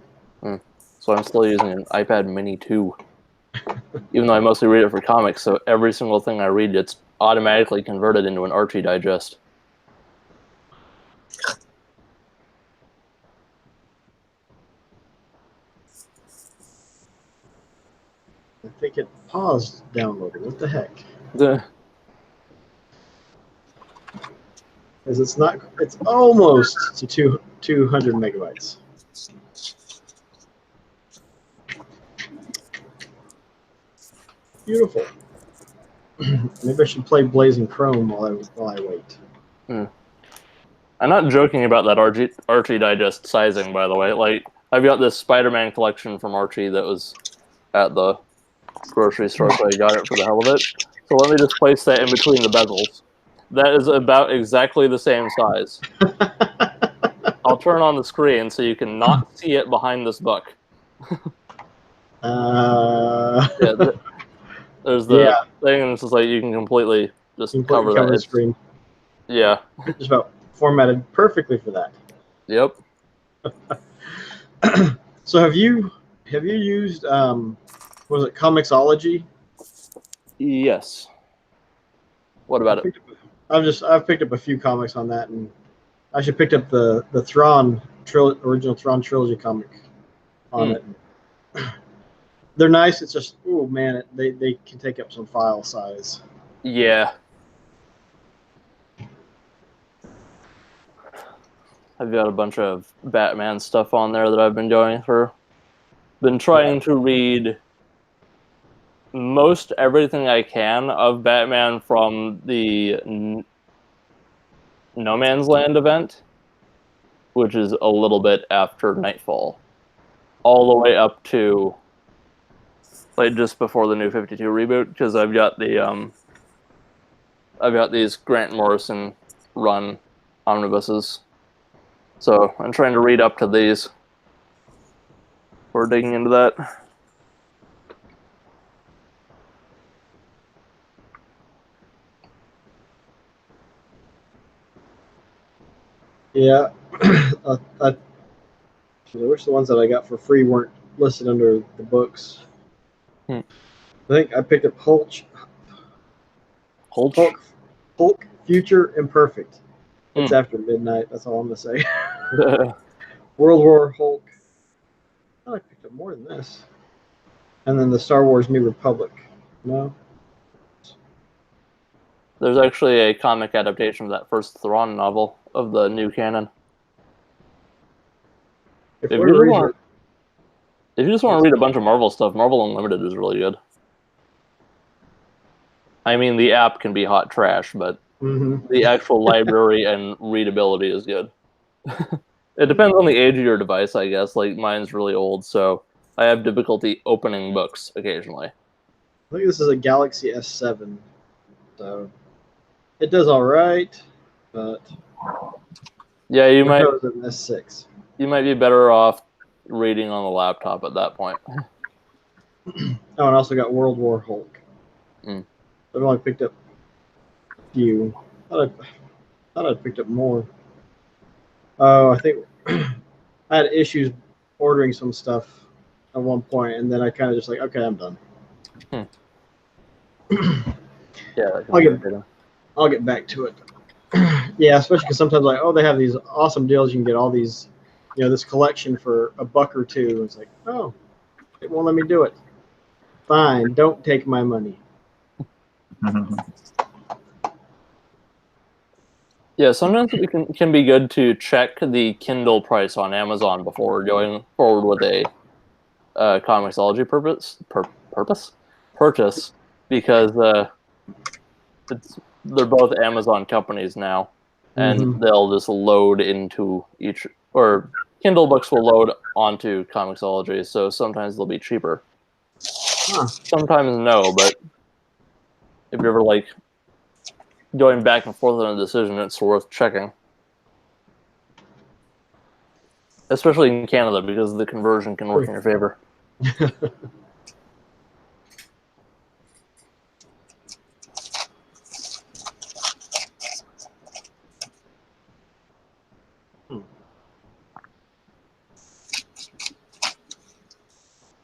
So I'm still using an iPad Mini 2. Even though I mostly read it for comics, so every single thing I read gets automatically converted into an Archie digest.
I think it paused downloading. What the heck? Because it's almost to 200 megabytes. Beautiful. Maybe I should play Blazing Chrome while I wait.
I'm not joking about that Archie digest sizing, by the way. Like, I've got this Spider-Man collection from Archie that was at the grocery store, so I got it for the hell of it. So let me just place that in between the bezels. That is about exactly the same size. I'll turn on the screen so you can not see it behind this book. Yeah, there's the thing, and it's just like you can completely just cover
the screen.
Yeah.
Just about formatted perfectly for that.
Yep.
So have you used was it Comixology?
Yes. What about it?
I've picked up a few comics on that, and I actually picked up the Thrawn original Thrawn trilogy comic on it. They're nice. It's just, oh man, they can take up some file size.
Yeah. I've got a bunch of Batman stuff on there that I've been going through. Been trying to read most everything I can of Batman from the No Man's Land event, which is a little bit after Nightfall, all the way up to like just before the New 52 reboot, because I've got these Grant Morrison run omnibuses. So I'm trying to read up to these. We're digging into that.
Yeah. I wish the ones that I got for free weren't listed under the books. I think I picked up Hulk Future Imperfect. It's after midnight. That's all I'm going to say. World War Hulk. I picked up more than this. And then the Star Wars New Republic. No.
There's actually a comic adaptation of that first Thrawn novel of the new canon.
If
If
for
you,
whatever
just
reason,
want, if you just want to read a bunch of Marvel stuff, Marvel Unlimited is really good. I mean, the app can be hot trash, but the actual library and readability is good. It depends on the age of your device, I guess. Like, mine's really old, so I have difficulty opening books occasionally.
I think this is a Galaxy S7. So it does all right, but
Yeah, you might
an S6.
You might be better off reading on the laptop at that point.
Oh, and I also got World War Hulk.
Mm.
I've only picked up a few. Thought I'd picked up more. Oh, I think I had issues ordering some stuff at one point, and then I kind of just like, okay, I'm done.
Yeah,
I'll get back to it. Yeah, especially because sometimes like, oh, they have these awesome deals. You can get all these, this collection for $1 or $2. It's like, oh, it won't let me do it. Fine, don't take my money.
Yeah, sometimes it can be good to check the Kindle price on Amazon before going forward with a Comixology purchase, because they're both Amazon companies now, and they'll just load into each, or Kindle books will load onto Comixology, so sometimes they'll be cheaper. Sometimes no, but if you're ever like going back and forth on a decision, it's worth checking. Especially in Canada, because the conversion can work in your favor.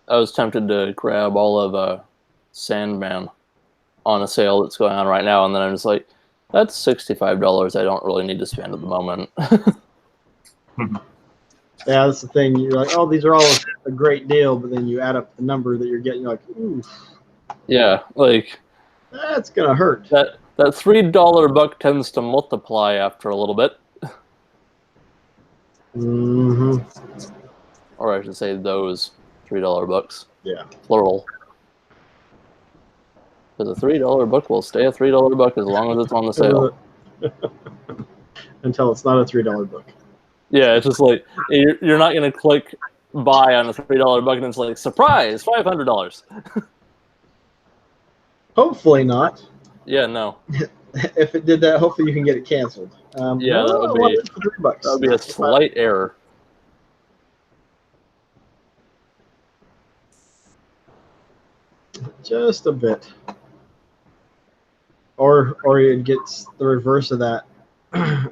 I was tempted to grab all of Sandman on a sale that's going on right now, and then I'm just like, that's $65 I don't really need to spend at the moment.
Yeah, that's the thing. You're like, oh, these are all a great deal, but then you add up the number that you're getting, you're like, ooh.
Yeah, like
that's gonna hurt.
That $3 buck tends to multiply after a little bit. Or I should say those $3 bucks.
Yeah.
Plural. Because a $3 buck will stay a $3 buck as long as it's on the sale.
Until it's not a $3 book.
Yeah, it's just like, you're not going to click buy on a $3 buck and it's like, surprise, $500.
Hopefully not.
Yeah, no.
If it did that, hopefully you can get it canceled.
Yeah, that would be a slight error.
Just a bit. Or it gets the reverse of that.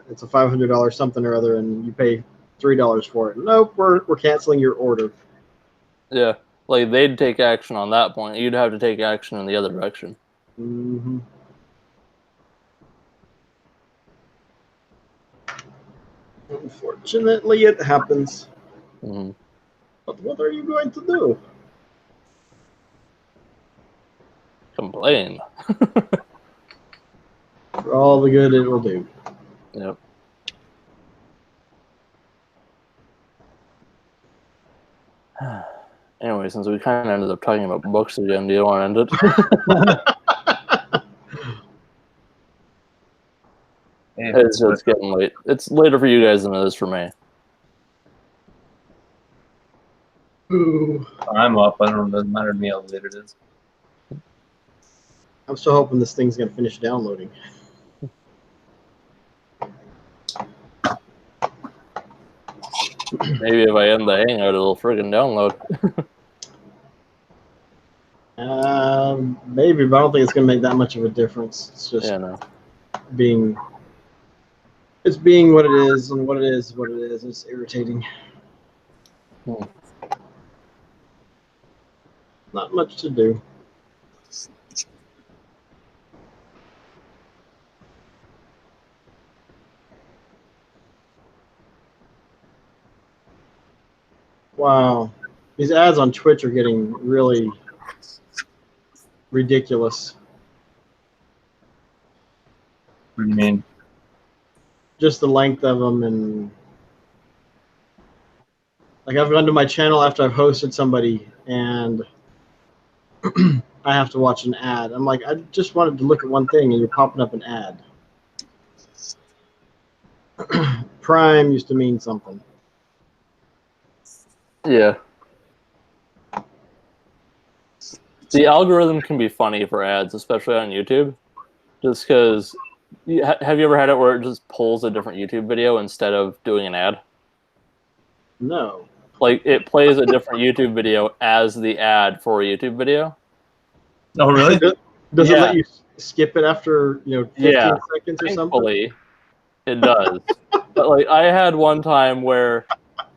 It's a $500 something or other, and you pay $3 for it. Nope, we're canceling your order.
Yeah, like they'd take action on that point. You'd have to take action in the other direction.
Unfortunately, it happens. But what are you going to do?
Complain.
For all the good it will do.
Yep. Anyway, since we kind of ended up talking about books again, do you want to end it? It's getting late. It's later for you guys than it is for me.
Ooh.
I'm up. I don't know. It doesn't matter to me how late it is.
I'm still hoping this thing's going to finish downloading.
Maybe if I end the Hangout, it'll friggin' download.
Maybe, but I don't think it's going to make that much of a difference. It's just being what it is, and what it is what it is. It's irritating. Not much to do. Wow. These ads on Twitch are getting really ridiculous.
What do you mean?
Just the length of them, and like I've gone to my channel after I've hosted somebody, and I have to watch an ad. I'm like, I just wanted to look at one thing, and you're popping up an ad. Prime used to mean something.
Yeah. The algorithm can be funny for ads, especially on YouTube, just because. Have you ever had it where it just pulls a different YouTube video instead of doing an ad?
No.
Like, it plays a different YouTube video as the ad for a YouTube video.
Oh, really?
Does it
Yeah.
let you skip it after 15 seconds or something?
Thankfully, it does. But like, I had one time where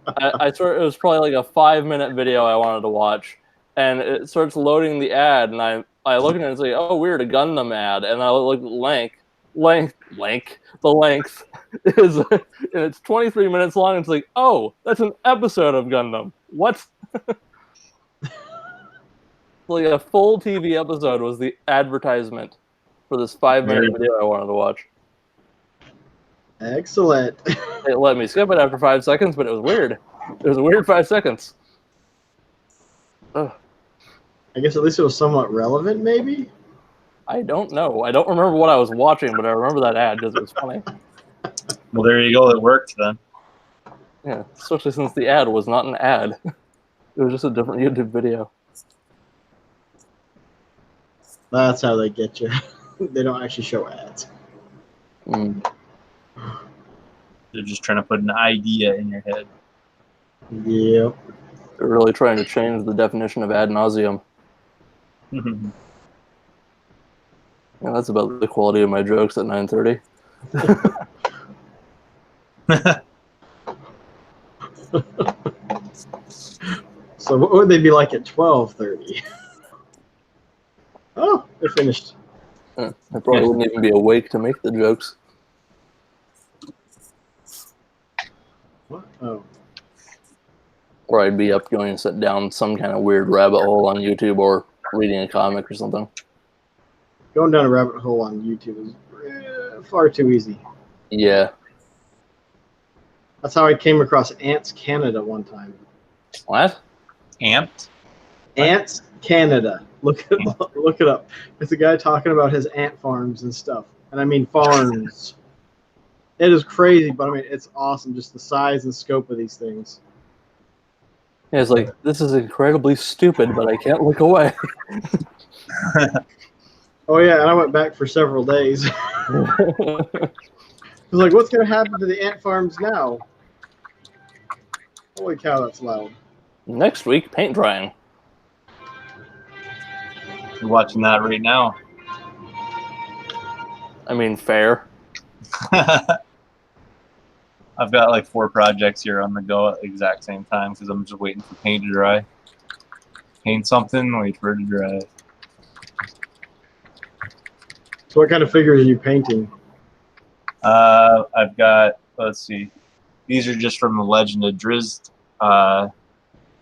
I sort it was probably like a 5-minute video I wanted to watch, and it starts loading the ad, and I look at it and say, "Oh, weird, a Gundam ad," and I look at the length is, and it's 23 minutes long. And it's like, oh, that's an episode of Gundam. What? Like a full TV episode was the advertisement for this 5-minute video I wanted to watch.
Excellent.
It let me skip it after 5 seconds, but it was weird. It was a weird 5 seconds. Ugh.
I guess at least it was somewhat relevant, maybe?
I don't know. I don't remember what I was watching, but I remember that ad because it was funny.
Well, there you go. It worked then.
Yeah, especially since the ad was not an ad. It was just a different YouTube video.
That's how they get you. They don't actually show ads.
Mm.
They're just trying to put an idea in your head.
Yep.
They're really trying to change the definition of ad nauseum. Yeah, that's about the quality of my jokes at 9:30.
So what would they be like at 12:30? Oh, they're finished.
I probably wouldn't even be awake to make the jokes.
What? Oh.
Or I'd be up going to sit down some kind of weird rabbit hole on YouTube or reading a comic or something.
Going down a rabbit hole on YouTube is far too easy.
Yeah.
That's how I came across Ants Canada one time.
What?
Amped?
Ants Canada. Look it up. It's a guy talking about his ant farms and stuff. And I mean farms. It is crazy, but I mean it's awesome, just the size and scope of these things.
Yeah, it's like, this is incredibly stupid, but I can't look away.
Oh yeah, and I went back for several days. I was like, what's going to happen to the ant farms now? Holy cow, that's loud.
Next week, paint drying.
You're watching that right now.
I mean, fair.
I've got like 4 projects here on the go at the exact same time because I'm just waiting for paint to dry. Paint something, wait for it to dry.
So what kind of figures are you painting?
I've got, let's see, these are just from the Legend of Drizzt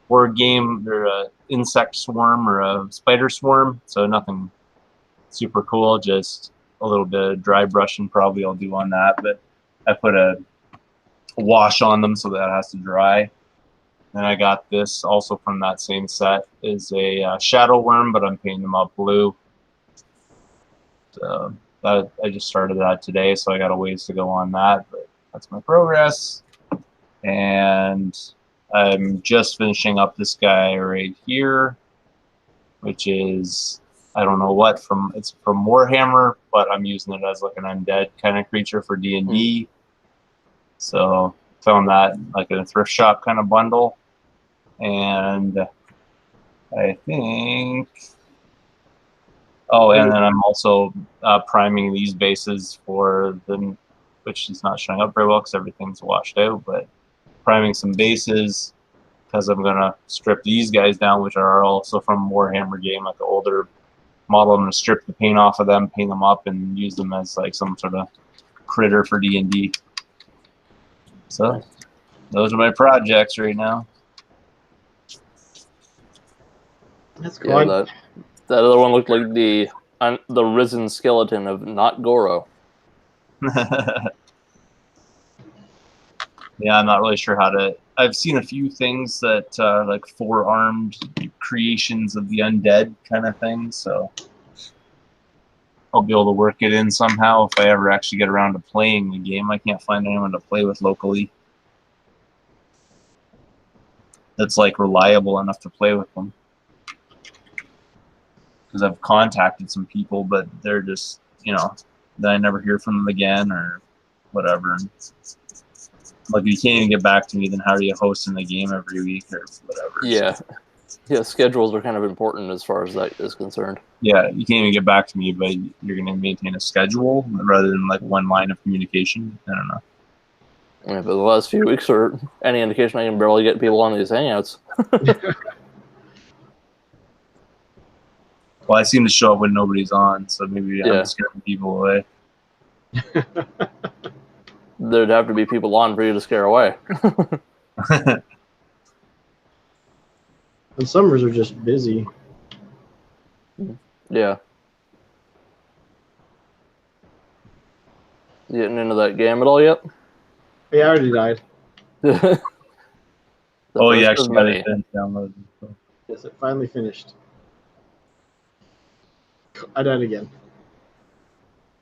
board game. They're a insect swarm or a spider swarm, so nothing super cool, just a little bit of dry brushing probably I'll do on that, but I put a wash on them so that it has to dry. Then I got this also from that same set is a shadow worm, but I'm painting them up blue. So that, I just started that today, so I got a ways to go on that, but that's my progress. And I'm just finishing up this guy right here, which is, I don't know what, it's from Warhammer, but I'm using it as like an undead kind of creature for D&D. So found that like in a thrift shop kind of bundle. And I think, oh, and then I'm also priming these bases for the, which is not showing up very well because everything's washed out, but priming some bases because I'm gonna strip these guys down, which are also from Warhammer game, like the older model. I'm gonna strip the paint off of them, paint them up, and use them as like some sort of critter for D&D. So those are my projects right now.
That's cool.
Yeah, that other one looked like the risen skeleton of not Goro.
Yeah, I'm not really sure how to. I've seen a few things that like 4-armed creations of the undead kind of thing, so I'll be able to work it in somehow if I ever actually get around to playing the game. I can't find anyone to play with locally that's like reliable enough to play with them. Because I've contacted some people, but they're just, then I never hear from them again or whatever. Like, if you can't even get back to me, then how are you hosting the game every week or whatever?
Yeah. So. Yeah, schedules are kind of important as far as that is concerned.
Yeah, you can't even get back to me, but you're going to maintain a schedule rather than like one line of communication. I don't know.
Yeah, but the last few weeks are any indication, I can barely get people on these Hangouts.
Well, I seem to show up when nobody's on, so maybe I'm scaring people away.
There'd have to be people on for you to scare away.
And summers are just busy.
Yeah. You getting into that game at all yet?
Yeah, I already died.
Oh, yeah, actually got it downloaded. So.
Yes, it finally finished. I died again.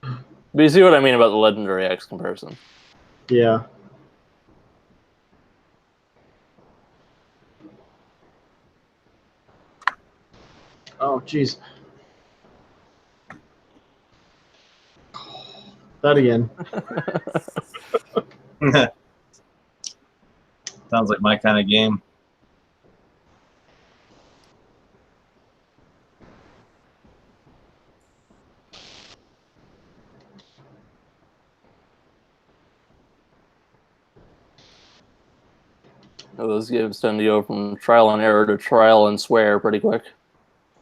But you see what I mean about the Legendary X comparison.
Yeah. Oh, jeez. That again.
Sounds like my kind of game.
Those games tend to go from trial and error to trial and swear pretty quick.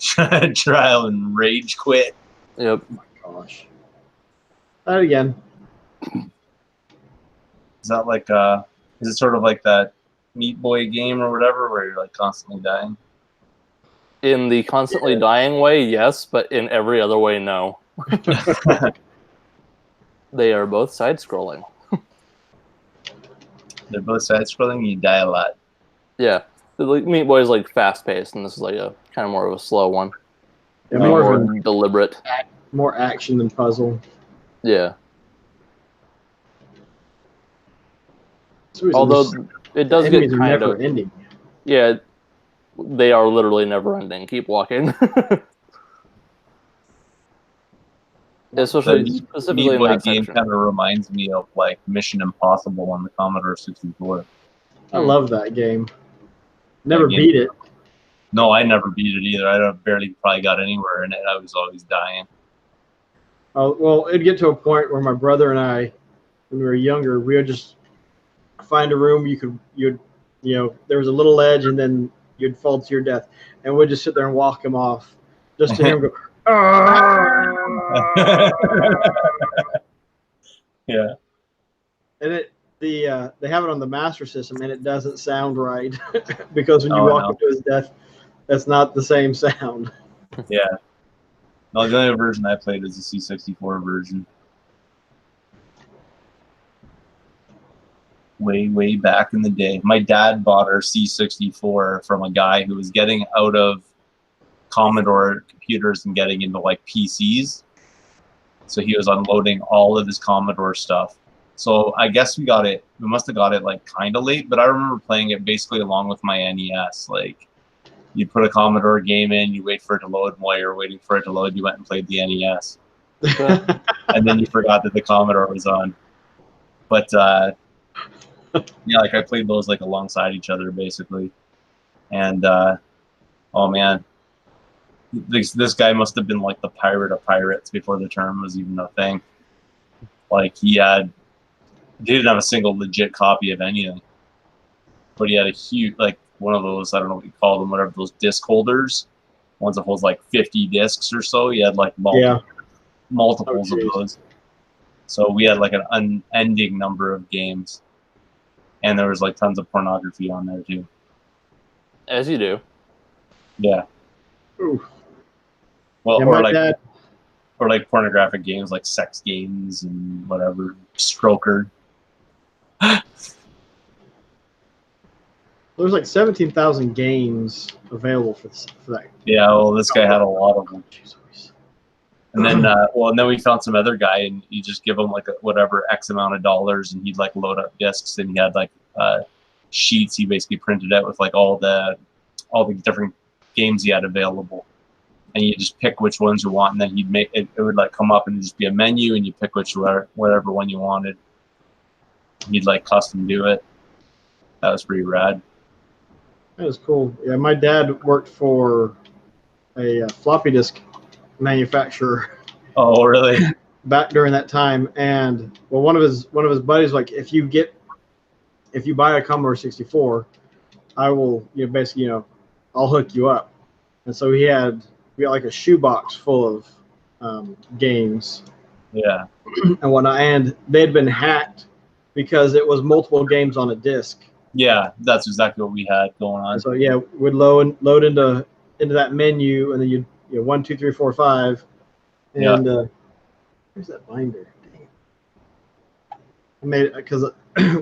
Trial and rage quit.
Yep.
Oh my gosh. That again.
Is that like is it sort of like that Meat Boy game or whatever where you're like constantly dying?
In the constantly dying way, yes, but in every other way, no. They are both side-scrolling.
They're both side-scrolling. You die a lot.
Yeah, Meat Boy is like fast-paced, and this is like a kind of more of a slow one.
Yeah, more
deliberate.
More action than puzzle.
Yeah. Although it does get kind of
ending.
Yeah, they are literally never ending. Keep walking. Specifically
Meat
in
Boy
that
game
section.
kind of reminds me of like Mission Impossible on the Commodore 64.
I love that game. Never beat it.
No, I never beat it either. I barely probably got anywhere in it. I was always dying.
Oh well, it'd get to a point where my brother and I, when we were younger, we would just find a room you'd there was a little ledge and then you'd fall to your death, and we'd just sit there and walk him off, just to hear him go.
Yeah.
And they have it on the Master System, and it doesn't sound right because when you walk up to his death, that's not the same sound.
Yeah. No, the only version I played is the C64 version. Way back in the day. My dad bought our C64 from a guy who was getting out of Commodore computers and getting into like PCs. So he was unloading all of his Commodore stuff. So I guess we must have got it like kind of late, but I remember playing it basically along with my NES. Like, you put a Commodore game in, you wait for it to load, and while you're waiting for it to load, you went and played the NES. And then you forgot that the Commodore was on. But yeah, like I played those like alongside each other basically. And oh man, this guy must have been like the pirate of pirates before the term was even a thing. Like he didn't have a single legit copy of anything, but he had a huge, like one of those, I don't know what you call them, whatever, those disc holders, ones that holds like 50 discs or so. He had like multiples of those. So we had like an unending number of games, and there was like tons of pornography on there too.
As you do.
Yeah.
Ooh.
Well,
Yeah,
or
my
like
dad.
or like pornographic games, like sex games and whatever. Stroker.
There's like 17,000 games available for that.
Yeah, well, this guy had a lot of them. And then, and then we found some other guy, and you just give him like whatever X amount of dollars, and he'd like load up discs, and he had like sheets he basically printed out with like all the different games he had available, and you just pick which ones you want, and then he'd make it. It would like come up and just be a menu, and you pick whatever one you wanted. He'd like custom do it. That was pretty rad.
That was cool. Yeah, my dad worked for a floppy disk manufacturer
Oh, really?
back during that time, and well, one of his buddies like, if you buy a Commodore 64, I will basically I'll hook you up. And so we got like a shoebox full of games.
Yeah.
And whatnot, and they'd been hacked because it was multiple games on a disc.
Yeah, that's exactly what we had going on.
And so yeah, we'd load into that menu, and then you 1, 2, 3, 4, 5, and where's that binder? Dang it. I made it because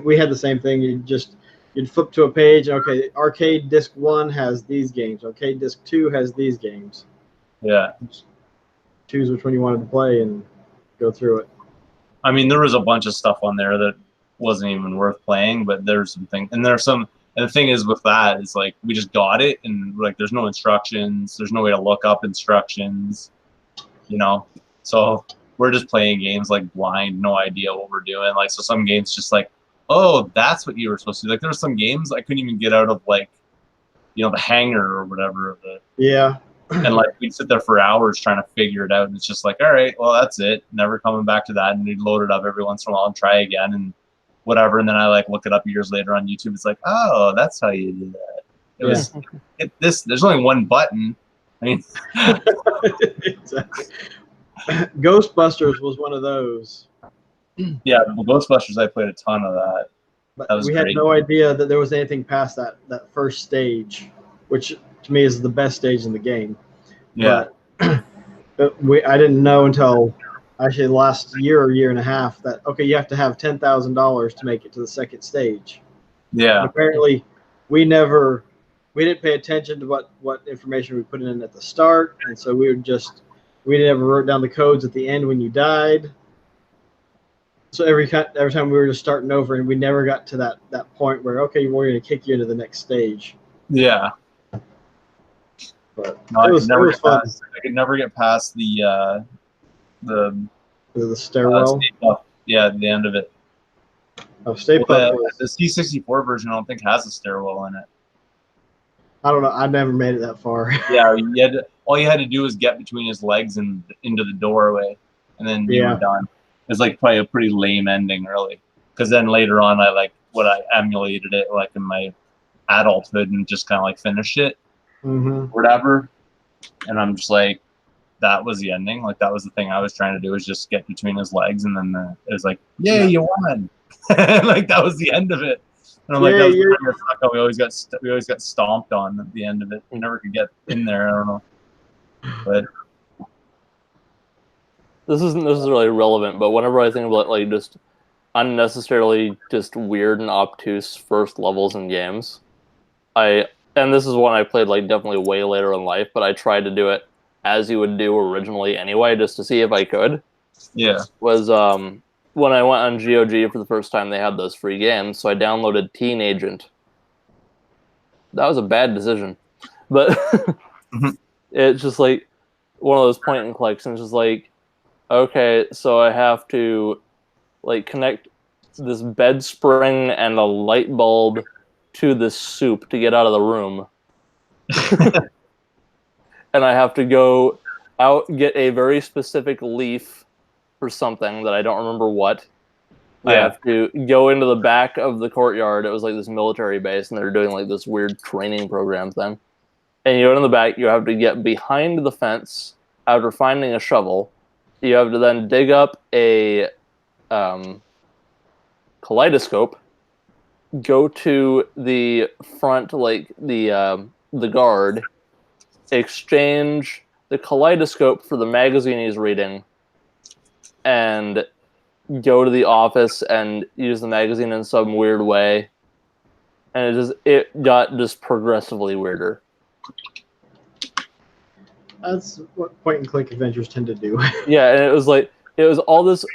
we had the same thing. You'd flip to a page. Okay, arcade disc 1 has these games. Arcade disc 2 has these games.
Yeah.
Just choose which one you wanted to play and go through it.
I mean, there was a bunch of stuff on there that wasn't even worth playing, but there's some things, and and the thing is with that is like we just got it, and like there's no instructions, there's no way to look up instructions, so we're just playing games like blind, no idea what we're doing. Like, so some games just like, oh, that's what you were supposed to do. Like, there's some games I couldn't even get out of, like, the hanger or whatever.
Yeah.
And like we'd sit there for hours trying to figure it out, and it's just like, all right, well, that's it. Never coming back to that. And we'd load it up every once in a while and try again and whatever. And then I like look it up years later on YouTube. It's like, oh, that's how you do that. It was there's only one button. I mean,
exactly. Ghostbusters was one of those.
Yeah, well, Ghostbusters, I played a ton of that.
But
That was
we
great.
had no idea that there was anything past that first stage, which to me is the best stage in the game.
Yeah.
But I didn't know until actually last year or year and a half that, okay, you have to have $10,000 to make it to the second stage.
Yeah.
And apparently, we didn't pay attention to what information we put in at the start, and so we never wrote down the codes at the end when you died. So every time we were just starting over, and we never got to that point where, okay, we're going to kick you into the next stage.
Yeah.
But
No,
it was fun.
I could never get past the
stairwell.
Stay Puft. Yeah, the end of it.
Oh, Stay Puft.
The C64 version, I don't think has a stairwell in it.
I don't know. I never made it that far.
Yeah, all you had to do was get between his legs and into the doorway, and then you were done. It's like probably a pretty lame ending, really. Because then later on, I emulated it like in my adulthood and just kind of like finished it, whatever. And I'm just like, that was the ending. Like, that was the thing I was trying to do, was just get between his legs, and then it was like, yay, you won. Like, that was the end of it. And I'm like, that was the thing that sucked. We always got stomped on at the end of it. We never could get in there. I don't know. But
this isn't necessarily relevant, but whenever I think about like just unnecessarily just weird and obtuse first levels in games, and this is one I played like definitely way later in life, but I tried to do it as you would do originally anyway, just to see if I could.
Yeah.
Was when I went on GOG for the first time, they had those free games, so I downloaded Teen Agent. That was a bad decision, but it's just like one of those point and clicks, and it's just like, okay, so I have to like connect this bed spring and a light bulb to this soup to get out of the room. And I have to go out, get a very specific leaf for something that I don't remember what. Yeah. I have to go into the back of the courtyard. It was like this military base, and they're doing like this weird training program thing. And you go in the back, you have to get behind the fence after finding a shovel. You have to then dig up a kaleidoscope, go to the front, like the guard, exchange the kaleidoscope for the magazine he's reading, and go to the office and use the magazine in some weird way, and it got just progressively weirder.
That's what point-and-click adventures tend to do.
Yeah, and it was all this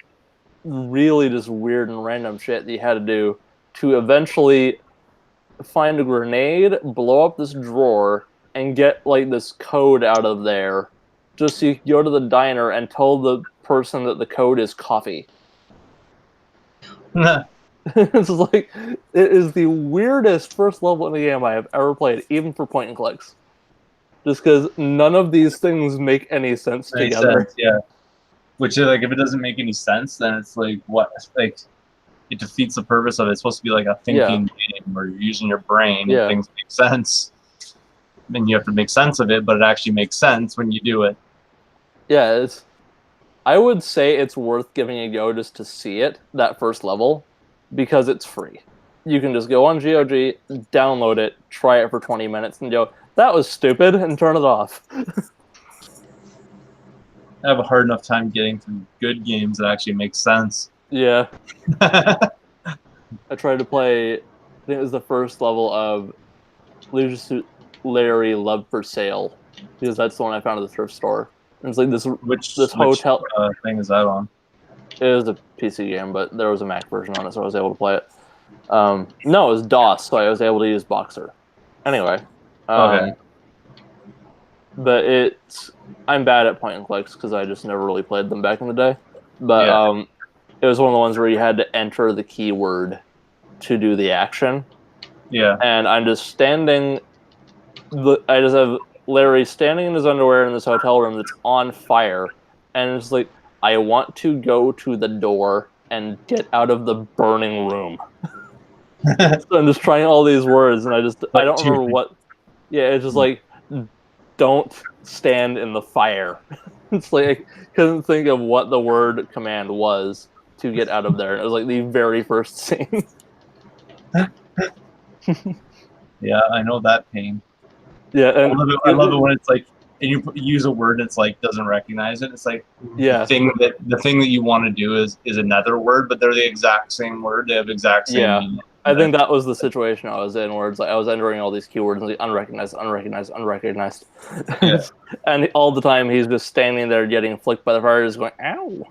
really just weird and random shit that you had to do to eventually find a grenade, blow up this drawer, and get like this code out of there, just so you can go to the diner and tell the person that the code is coffee. It's like, it is the weirdest first level in the game I have ever played, even for point and clicks. Just because none of these things make any sense together.
Sense, yeah. Which, like, if it doesn't make any sense, then it's like, what? Like, it defeats the purpose of it. It's supposed to be like a thinking game where you're using your brain and things make sense. And you have to make sense of it, but it actually makes sense when you do it.
Yeah, I would say it's worth giving a go just to see it, that first level, because it's free. You can just go on GOG, download it, try it for 20 minutes, and go, that was stupid, and turn it off.
I have a hard enough time getting through good games that actually make sense.
Yeah. I tried to play, I think it was the first level of Leisure Suit Larry Love for Sale, because that's the one I found at the thrift store. And it's like this hotel.
Which thing is that on?
It was a PC game, but there was a Mac version on it, so I was able to play it. No, it was DOS, so I was able to use Boxer. Anyway.
Okay.
But I'm bad at point and clicks because I just never really played them back in the day. But it was one of the ones where you had to enter the keyword to do the action.
Yeah.
And I'm just standing. I just have Larry standing in his underwear in this hotel room that's on fire, and it's like, I want to go to the door and get out of the burning room. So I'm just trying all these words, and I don't remember what. Yeah, it's just like, don't stand in the fire. It's like, I couldn't think of what the word command was to get out of there. And it was like the very first scene.
Yeah, I know that pain.
Yeah, and
I love it when it's like, and you use a word and it's like doesn't recognize it. It's like the thing that you want to do is another word, but they're the exact same word. They have exact same meaning.
I think that was the situation I was in, where it's like I was entering all these keywords and like unrecognized.
Yeah.
And all the time he's just standing there getting flicked by the fire, just going, ow.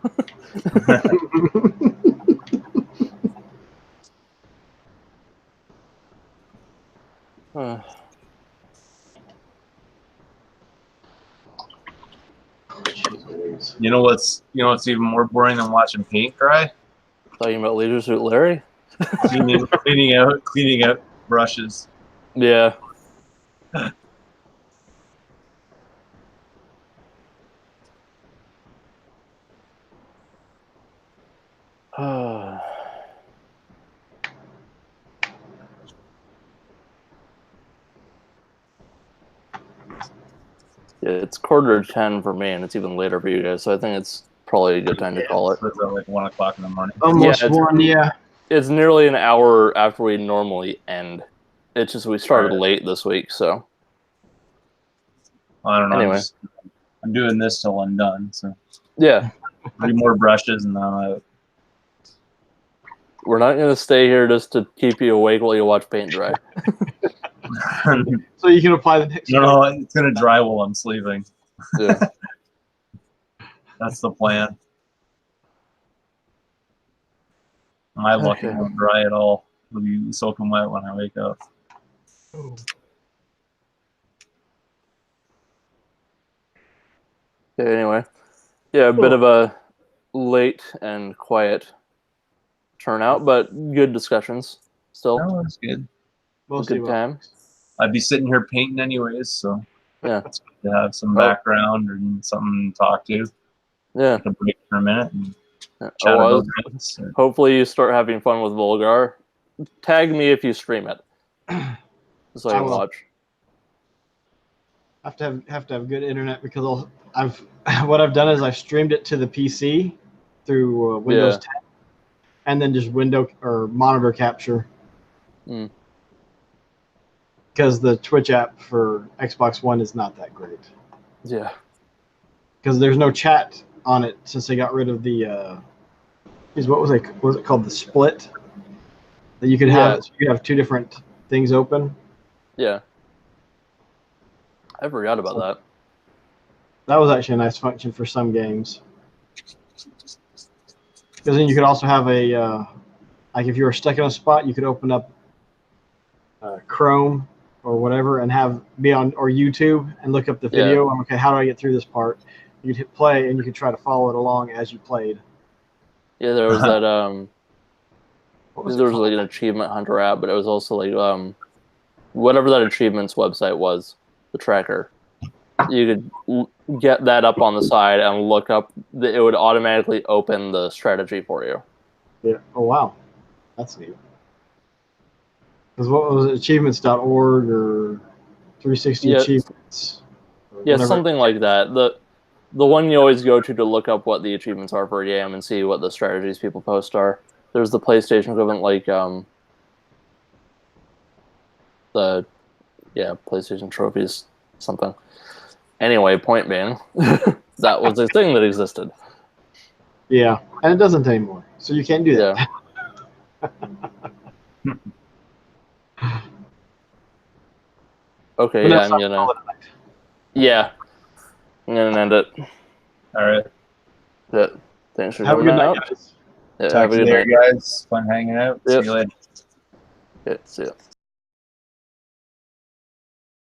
You know what's even more boring than watching paint dry?
Talking about Leisure Suit Larry?
cleaning out brushes.
Yeah. It's 9:45 for me, and it's even later for you guys, so I think it's probably a good time to call it.
It's like 1 o'clock in the morning.
Almost one, yeah.
It's nearly an hour after we normally end. It's just we started late this week, so.
I don't know.
Anyway.
I'm doing this till I'm done, so.
Yeah.
3 more brushes and then I'm out.
We're not going to stay here just to keep you awake while you watch paint dry.
So you can apply the next
No, it's going to dry while I'm sleeping.
Yeah.
That's the plan. My luck won't dry at all. It'll be soaking wet when I wake up.
Okay, anyway. Yeah, a bit of a late and quiet turnout, but good discussions still.
No, that's good.
Good time.
I'd be sitting here painting anyways, so
yeah,
it's good to have some background or something to talk to.
Yeah.
Take a break for a minute and chat about this.
Hopefully you start having fun with Volgar. Tag me if you stream it, so I can watch.
I have to have good internet because what I've done is I've streamed it to the PC through Windows 10, and then just window or monitor capture. because the Twitch app for Xbox One is not that great.
Yeah.
Because there's no chat on it since they got rid of the. What was it called? The split that you could have. So you could have two different things open.
Yeah. I forgot about that.
That was actually a nice function for some games. Because then you could also have a, like if you were stuck in a spot, you could open up Chrome or whatever and be on, or YouTube and look up the video. And, okay, how do I get through this part? You'd hit play and you could try to follow it along as you played.
Yeah, there was that, there was like an achievement hunter app, but it was also like, whatever that achievements website was, the tracker. You could get that up on the side and look up. It would automatically open the strategy for you.
Yeah. Oh wow, that's neat. Because what was it, achievements.org or 360 achievements?
Yeah, something like that. The one you always go to look up what the achievements are for a game and see what the strategies people post are. There's the PlayStation equivalent, like PlayStation trophies, something. Anyway, point being, that was a thing that existed.
Yeah, and it doesn't anymore, so you can't do that.
Yeah. Okay, yeah, I'm gonna end it.
All right.
Yeah. Thanks for
Have a
coming
good night,
out.
guys.
Yeah,
Talk
have a
to you
good
later,
night.
guys. Fun hanging out.
Yep.
See you later.
Yeah, see ya.